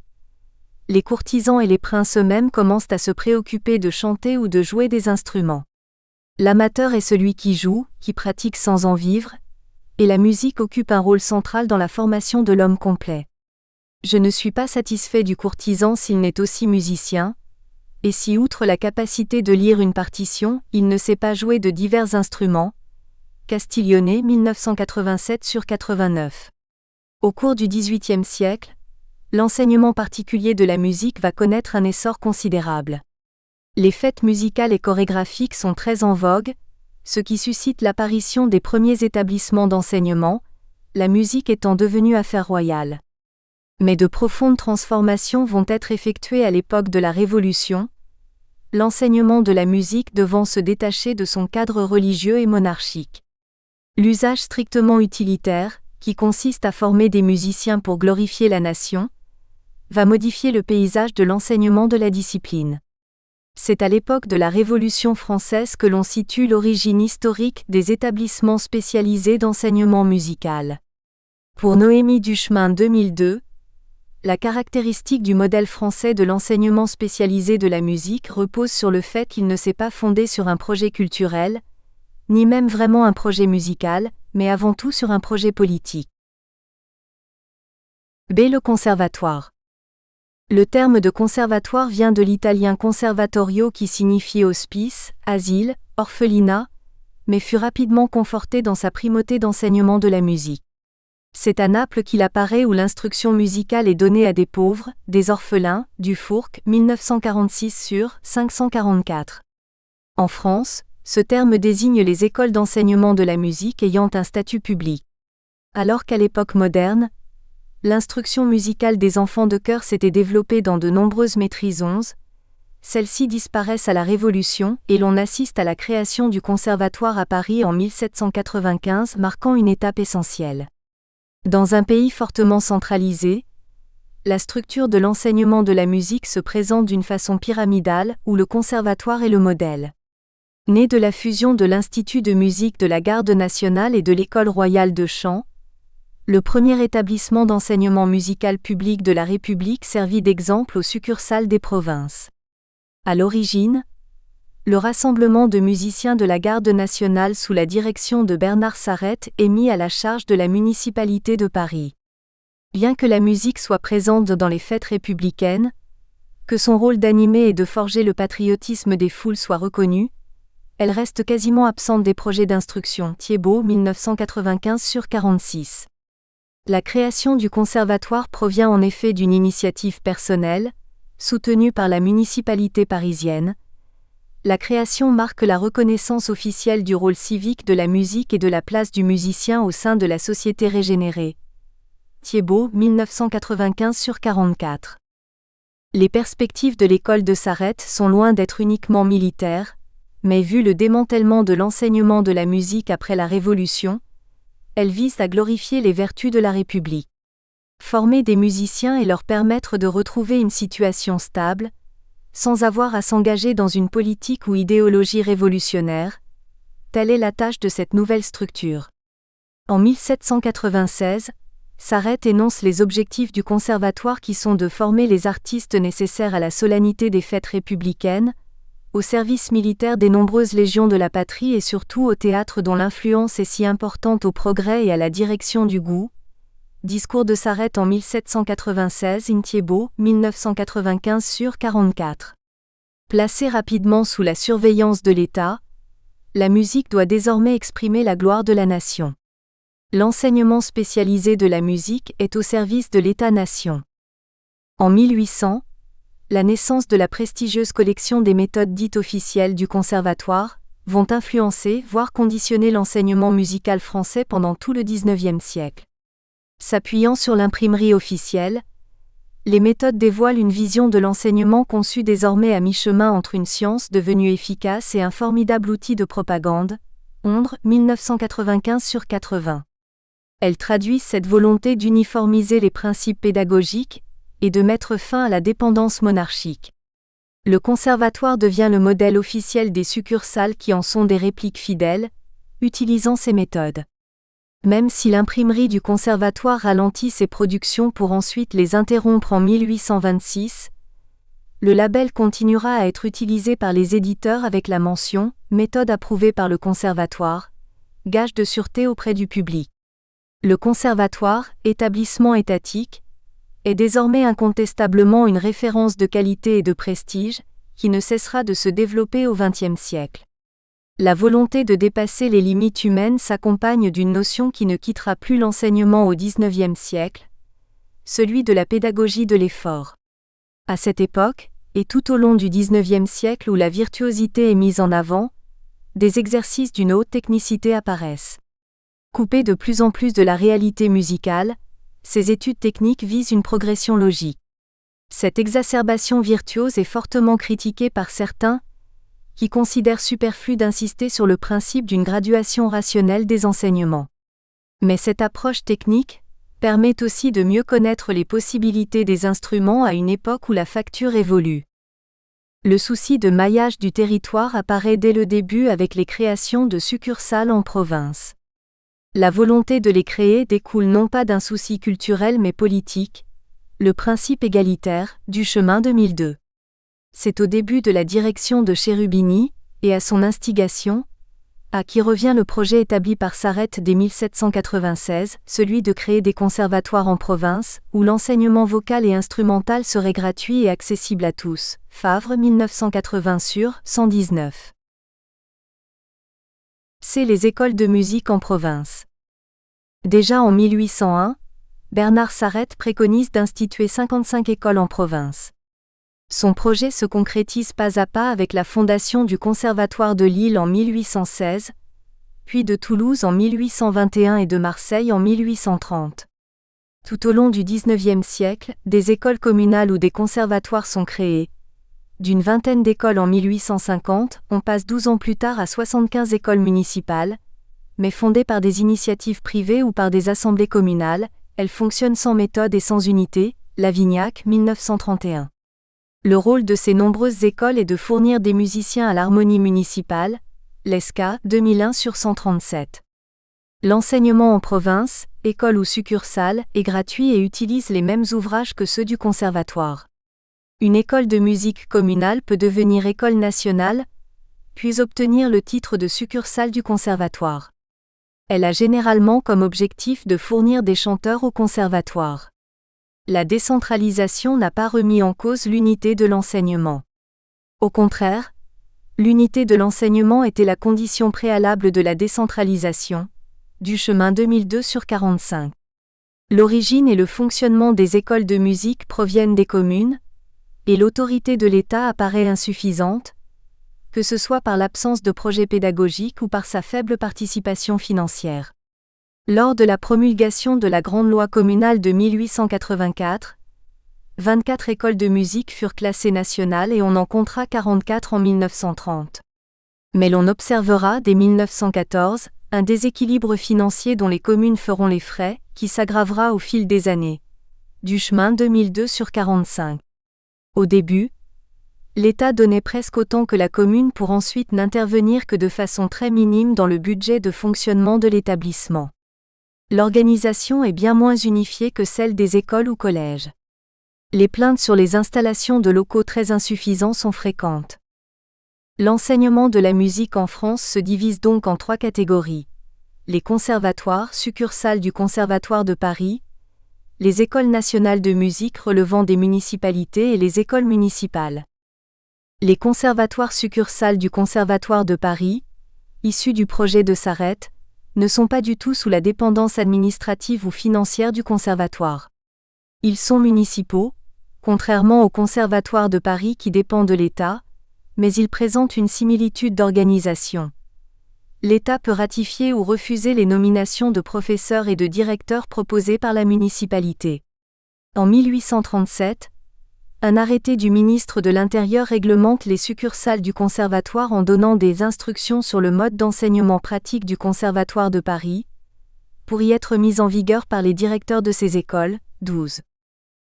Les courtisans et les princes eux-mêmes commencent à se préoccuper de chanter ou de jouer des instruments. L'amateur est celui qui joue, qui pratique sans en vivre, et la musique occupe un rôle central dans la formation de l'homme complet. Je ne suis pas satisfait du courtisan s'il n'est aussi musicien, et si outre la capacité de lire une partition, il ne sait pas jouer de divers instruments. Castiglione 1987/89. Au cours du XVIIIe siècle, l'enseignement particulier de la musique va connaître un essor considérable. Les fêtes musicales et chorégraphiques sont très en vogue, ce qui suscite l'apparition des premiers établissements d'enseignement, la musique étant devenue affaire royale. Mais de profondes transformations vont être effectuées à l'époque de la Révolution, l'enseignement de la musique devant se détacher de son cadre religieux et monarchique. L'usage strictement utilitaire, qui consiste à former des musiciens pour glorifier la nation, va modifier le paysage de l'enseignement de la discipline. C'est à l'époque de la Révolution française que l'on situe l'origine historique des établissements spécialisés d'enseignement musical. Pour Noémie Duchemin 2002, la caractéristique du modèle français de l'enseignement spécialisé de la musique repose sur le fait qu'il ne s'est pas fondé sur un projet culturel, ni même vraiment un projet musical, mais avant tout sur un projet politique. Le conservatoire. Le terme de conservatoire vient de l'italien conservatorio qui signifie hospice, asile, orphelinat, mais fut rapidement conforté dans sa primauté d'enseignement de la musique. C'est à Naples qu'il apparaît où l'instruction musicale est donnée à des pauvres, des orphelins, Dufourcq 1946/544. En France, ce terme désigne les écoles d'enseignement de la musique ayant un statut public. Alors qu'à l'époque moderne, l'instruction musicale des enfants de chœur s'était développée dans de nombreuses maîtrises 11, celles-ci disparaissent à la Révolution et l'on assiste à la création du conservatoire à Paris en 1795 marquant une étape essentielle. Dans un pays fortement centralisé, la structure de l'enseignement de la musique se présente d'une façon pyramidale où le conservatoire est le modèle. Né de la fusion de l'Institut de musique de la Garde nationale et de l'École royale de chant, le premier établissement d'enseignement musical public de la République servit d'exemple aux succursales des provinces. À l'origine, le rassemblement de musiciens de la Garde nationale sous la direction de Bernard Sarrette est mis à la charge de la municipalité de Paris. Bien que la musique soit présente dans les fêtes républicaines, que son rôle d'animer et de forger le patriotisme des foules soit reconnu, elle reste quasiment absente des projets d'instruction. Thiebaud 1995/46. La création du conservatoire provient en effet d'une initiative personnelle, soutenue par la municipalité parisienne. La création marque la reconnaissance officielle du rôle civique de la musique et de la place du musicien au sein de la société régénérée. Thiebaud 1995/44. Les perspectives de l'école de Sarrette sont loin d'être uniquement militaires, mais vu le démantèlement de l'enseignement de la musique après la Révolution, Elle vise à glorifier les vertus de la République. Former des musiciens et leur permettre de retrouver une situation stable, sans avoir à s'engager dans une politique ou idéologie révolutionnaire, telle est la tâche de cette nouvelle structure. En 1796, Sarrett énonce les objectifs du conservatoire qui sont de former les artistes nécessaires à la solennité des fêtes républicaines, au service militaire des nombreuses légions de la patrie et surtout au théâtre dont l'influence est si importante au progrès et à la direction du goût. Discours de Sarrett en 1796, Inthiébaut, 1995/44. Placée rapidement sous la surveillance de l'État, la musique doit désormais exprimer la gloire de la nation. L'enseignement spécialisé de la musique est au service de l'État-nation. En 1800, la naissance de la prestigieuse collection des méthodes dites officielles du conservatoire vont influencer, voire conditionner l'enseignement musical français pendant tout le XIXe siècle. S'appuyant sur l'imprimerie officielle, les méthodes dévoilent une vision de l'enseignement conçue désormais à mi-chemin entre une science devenue efficace et un formidable outil de propagande. Ondre, 1995/80. Elles traduisent cette volonté d'uniformiser les principes pédagogiques et de mettre fin à la dépendance monarchique. Le conservatoire devient le modèle officiel des succursales qui en sont des répliques fidèles, utilisant ces méthodes. Même si l'imprimerie du conservatoire ralentit ses productions pour ensuite les interrompre en 1826, le label continuera à être utilisé par les éditeurs avec la mention « méthode approuvée par le conservatoire », gage de sûreté auprès du public. Le conservatoire, établissement étatique, est désormais incontestablement une référence de qualité et de prestige, qui ne cessera de se développer au XXe siècle. La volonté de dépasser les limites humaines s'accompagne d'une notion qui ne quittera plus l'enseignement au XIXe siècle, celui de la pédagogie de l'effort. À cette époque, et tout au long du XIXe siècle où la virtuosité est mise en avant, des exercices d'une haute technicité apparaissent. Coupés de plus en plus de la réalité musicale, ces études techniques visent une progression logique. Cette exacerbation virtuose est fortement critiquée par certains, qui considèrent superflu d'insister sur le principe d'une graduation rationnelle des enseignements. Mais cette approche technique permet aussi de mieux connaître les possibilités des instruments à une époque où la facture évolue. Le souci de maillage du territoire apparaît dès le début avec les créations de succursales en province. La volonté de les créer découle non pas d'un souci culturel mais politique, le principe égalitaire, Duchemin 2002. C'est au début de la direction de Cherubini, et à son instigation, à qui revient le projet établi par Sarrett dès 1796, celui de créer des conservatoires en province, où l'enseignement vocal et instrumental serait gratuit et accessible à tous. Favre 1980/119. C'est les écoles de musique en province. Déjà en 1801, Bernard Sarrett préconise d'instituer 55 écoles en province. Son projet se concrétise pas à pas avec la fondation du Conservatoire de Lille en 1816, puis de Toulouse en 1821 et de Marseille en 1830. Tout au long du XIXe siècle, des écoles communales ou des conservatoires sont créés. D'une vingtaine d'écoles en 1850, on passe 12 ans plus tard à 75 écoles municipales, mais fondées par des initiatives privées ou par des assemblées communales, elles fonctionnent sans méthode et sans unité. Lavignac, 1931. Le rôle de ces nombreuses écoles est de fournir des musiciens à l'harmonie municipale. Lesca, 2001/137. L'enseignement en province, école ou succursale, est gratuit et utilise les mêmes ouvrages que ceux du conservatoire. Une école de musique communale peut devenir école nationale, puis obtenir le titre de succursale du conservatoire. Elle a généralement comme objectif de fournir des chanteurs au conservatoire. La décentralisation n'a pas remis en cause l'unité de l'enseignement. Au contraire, l'unité de l'enseignement était la condition préalable de la décentralisation. Duchemin 2002/45. L'origine et le fonctionnement des écoles de musique proviennent des communes, et l'autorité de l'État apparaît insuffisante, que ce soit par l'absence de projet pédagogique ou par sa faible participation financière. Lors de la promulgation de la Grande Loi communale de 1884, 24 écoles de musique furent classées nationales et on en comptera 44 en 1930. Mais l'on observera dès 1914 un déséquilibre financier dont les communes feront les frais, qui s'aggravera au fil des années. Duchemin 2002/45. Au début, l'État donnait presque autant que la commune pour ensuite n'intervenir que de façon très minime dans le budget de fonctionnement de l'établissement. L'organisation est bien moins unifiée que celle des écoles ou collèges. Les plaintes sur les installations de locaux très insuffisants sont fréquentes. L'enseignement de la musique en France se divise donc en 3 catégories. Les conservatoires, succursales du Conservatoire de Paris, les écoles nationales de musique relevant des municipalités et les écoles municipales. Les conservatoires succursales du Conservatoire de Paris, issus du projet de Sarrette, ne sont pas du tout sous la dépendance administrative ou financière du Conservatoire. Ils sont municipaux, contrairement au Conservatoire de Paris qui dépend de l'État, mais ils présentent une similitude d'organisation. L'État peut ratifier ou refuser les nominations de professeurs et de directeurs proposées par la municipalité. En 1837, un arrêté du ministre de l'Intérieur réglemente les succursales du Conservatoire en donnant des instructions sur le mode d'enseignement pratique du Conservatoire de Paris, pour y être mis en vigueur par les directeurs de ces écoles. 12.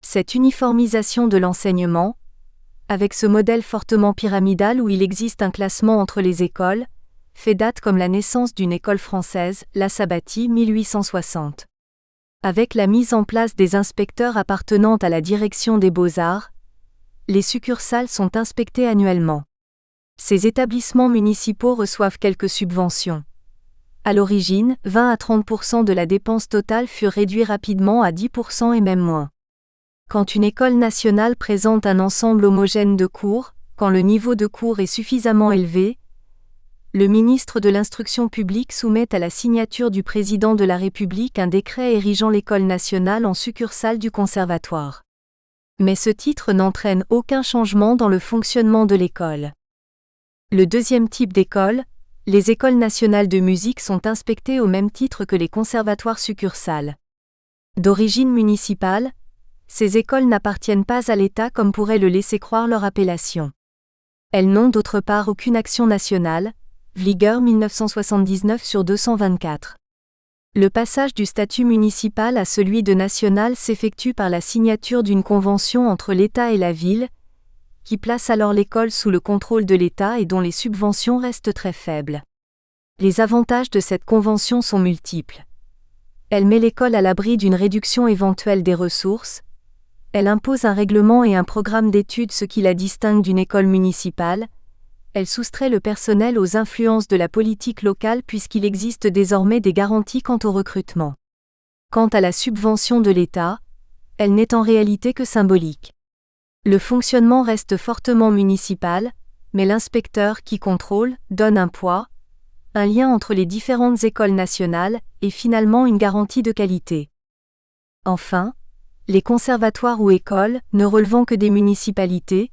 Cette uniformisation de l'enseignement, avec ce modèle fortement pyramidal où il existe un classement entre les écoles, fait date comme la naissance d'une école française, la Sabati 1860. Avec la mise en place des inspecteurs appartenant à la direction des beaux-arts, les succursales sont inspectées annuellement. Ces établissements municipaux reçoivent quelques subventions. À l'origine, 20 à 30% de la dépense totale furent réduits rapidement à 10% et même moins. Quand une école nationale présente un ensemble homogène de cours, quand le niveau de cours est suffisamment élevé, le ministre de l'Instruction publique soumet à la signature du président de la République un décret érigeant l'école nationale en succursale du Conservatoire. Mais ce titre n'entraîne aucun changement dans le fonctionnement de l'école. Le deuxième type d'école, les écoles nationales de musique sont inspectées au même titre que les conservatoires succursales. D'origine municipale, ces écoles n'appartiennent pas à l'État comme pourrait le laisser croire leur appellation. Elles n'ont d'autre part aucune action nationale, Vlieger 1979/224. Le passage du statut municipal à celui de national s'effectue par la signature d'une convention entre l'État et la ville, qui place alors l'école sous le contrôle de l'État et dont les subventions restent très faibles. Les avantages de cette convention sont multiples. Elle met l'école à l'abri d'une réduction éventuelle des ressources, elle impose un règlement et un programme d'études ce qui la distingue d'une école municipale, elle soustrait le personnel aux influences de la politique locale puisqu'il existe désormais des garanties quant au recrutement. Quant à la subvention de l'État, elle n'est en réalité que symbolique. Le fonctionnement reste fortement municipal, mais l'inspecteur qui contrôle donne un poids, un lien entre les différentes écoles nationales et finalement une garantie de qualité. Enfin, les conservatoires ou écoles, ne relevant que des municipalités,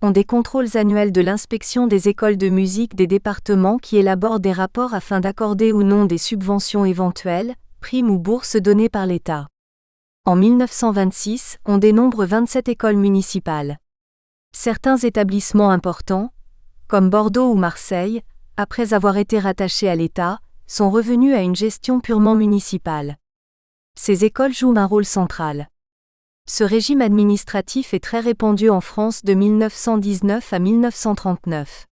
ont des contrôles annuels de l'inspection des écoles de musique des départements qui élaborent des rapports afin d'accorder ou non des subventions éventuelles, primes ou bourses données par l'État. En 1926, on dénombre 27 écoles municipales. Certains établissements importants, comme Bordeaux ou Marseille, après avoir été rattachés à l'État, sont revenus à une gestion purement municipale. Ces écoles jouent un rôle central. Ce régime administratif est très répandu en France de 1919 à 1939.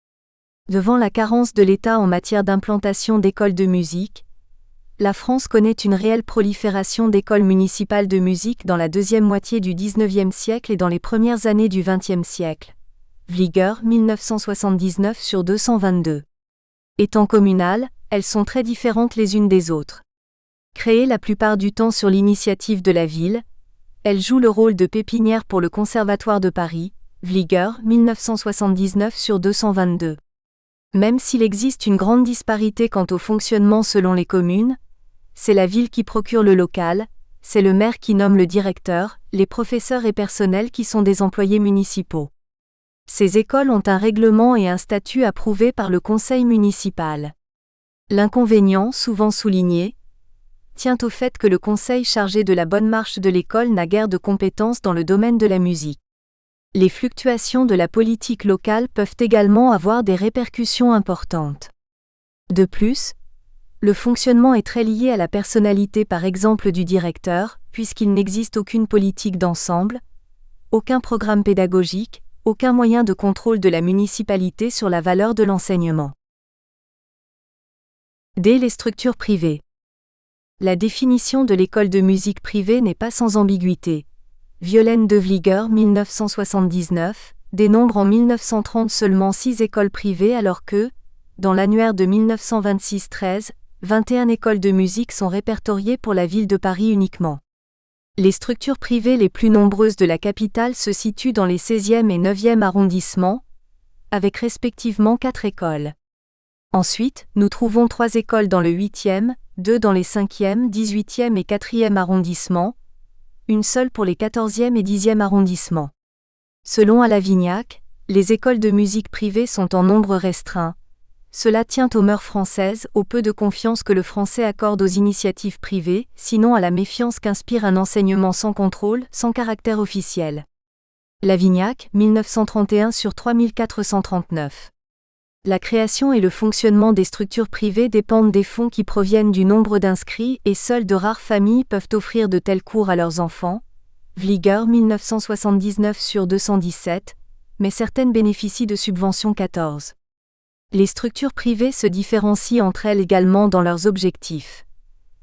Devant la carence de l'État en matière d'implantation d'écoles de musique, la France connaît une réelle prolifération d'écoles municipales de musique dans la deuxième moitié du XIXe siècle et dans les premières années du XXe siècle. Vlieger 1979/222. Étant communales, elles sont très différentes les unes des autres. Créées la plupart du temps sur l'initiative de la ville, elles jouent le rôle de pépinière pour le Conservatoire de Paris, Vlieger 1979/222. Même s'il existe une grande disparité quant au fonctionnement selon les communes, c'est la ville qui procure le local, c'est le maire qui nomme le directeur, les professeurs et personnels qui sont des employés municipaux. Ces écoles ont un règlement et un statut approuvés par le conseil municipal. L'inconvénient, souvent souligné, tient au fait que le conseil chargé de la bonne marche de l'école n'a guère de compétences dans le domaine de la musique. Les fluctuations de la politique locale peuvent également avoir des répercussions importantes. De plus, Le fonctionnement est très lié à la personnalité par exemple du directeur, puisqu'il n'existe aucune politique d'ensemble, aucun programme pédagogique, aucun moyen de contrôle de la municipalité sur la valeur de l'enseignement. D. Les structures privées. La définition de l'école de musique privée n'est pas sans ambiguïté. Violaine de Vlieger 1979 dénombre en 1930 seulement 6 écoles privées alors que, dans l'annuaire de 1926-13, 21 écoles de musique sont répertoriées pour la ville de Paris uniquement. Les structures privées les plus nombreuses de la capitale se situent dans les 16e et 9e arrondissements, avec respectivement 4 écoles. Ensuite, nous trouvons 3 écoles dans le 8e, 2 dans les 5e, 18e et 4e arrondissements, une seule pour les 14e et 10e arrondissements. Selon Alavignac, les écoles de musique privées sont en nombre restreint. Cela tient aux mœurs françaises, au peu de confiance que le français accorde aux initiatives privées, sinon à la méfiance qu'inspire un enseignement sans contrôle, sans caractère officiel. Lavignac, 1931 sur 3439. La création et le fonctionnement des structures privées dépendent des fonds qui proviennent du nombre d'inscrits et seules de rares familles peuvent offrir de tels cours à leurs enfants. Vlieger 1979 sur 217, mais certaines bénéficient de subventions 14. Les structures privées se différencient entre elles également dans leurs objectifs.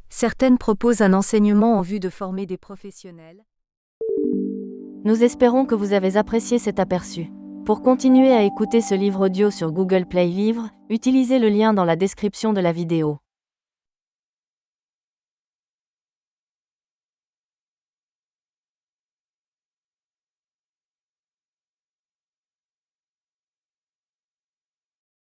Certaines proposent un enseignement en vue de former des professionnels. Nous espérons que vous avez apprécié cet aperçu. Pour continuer à écouter ce livre audio sur Google Play Livres, utilisez le lien dans la description de la vidéo.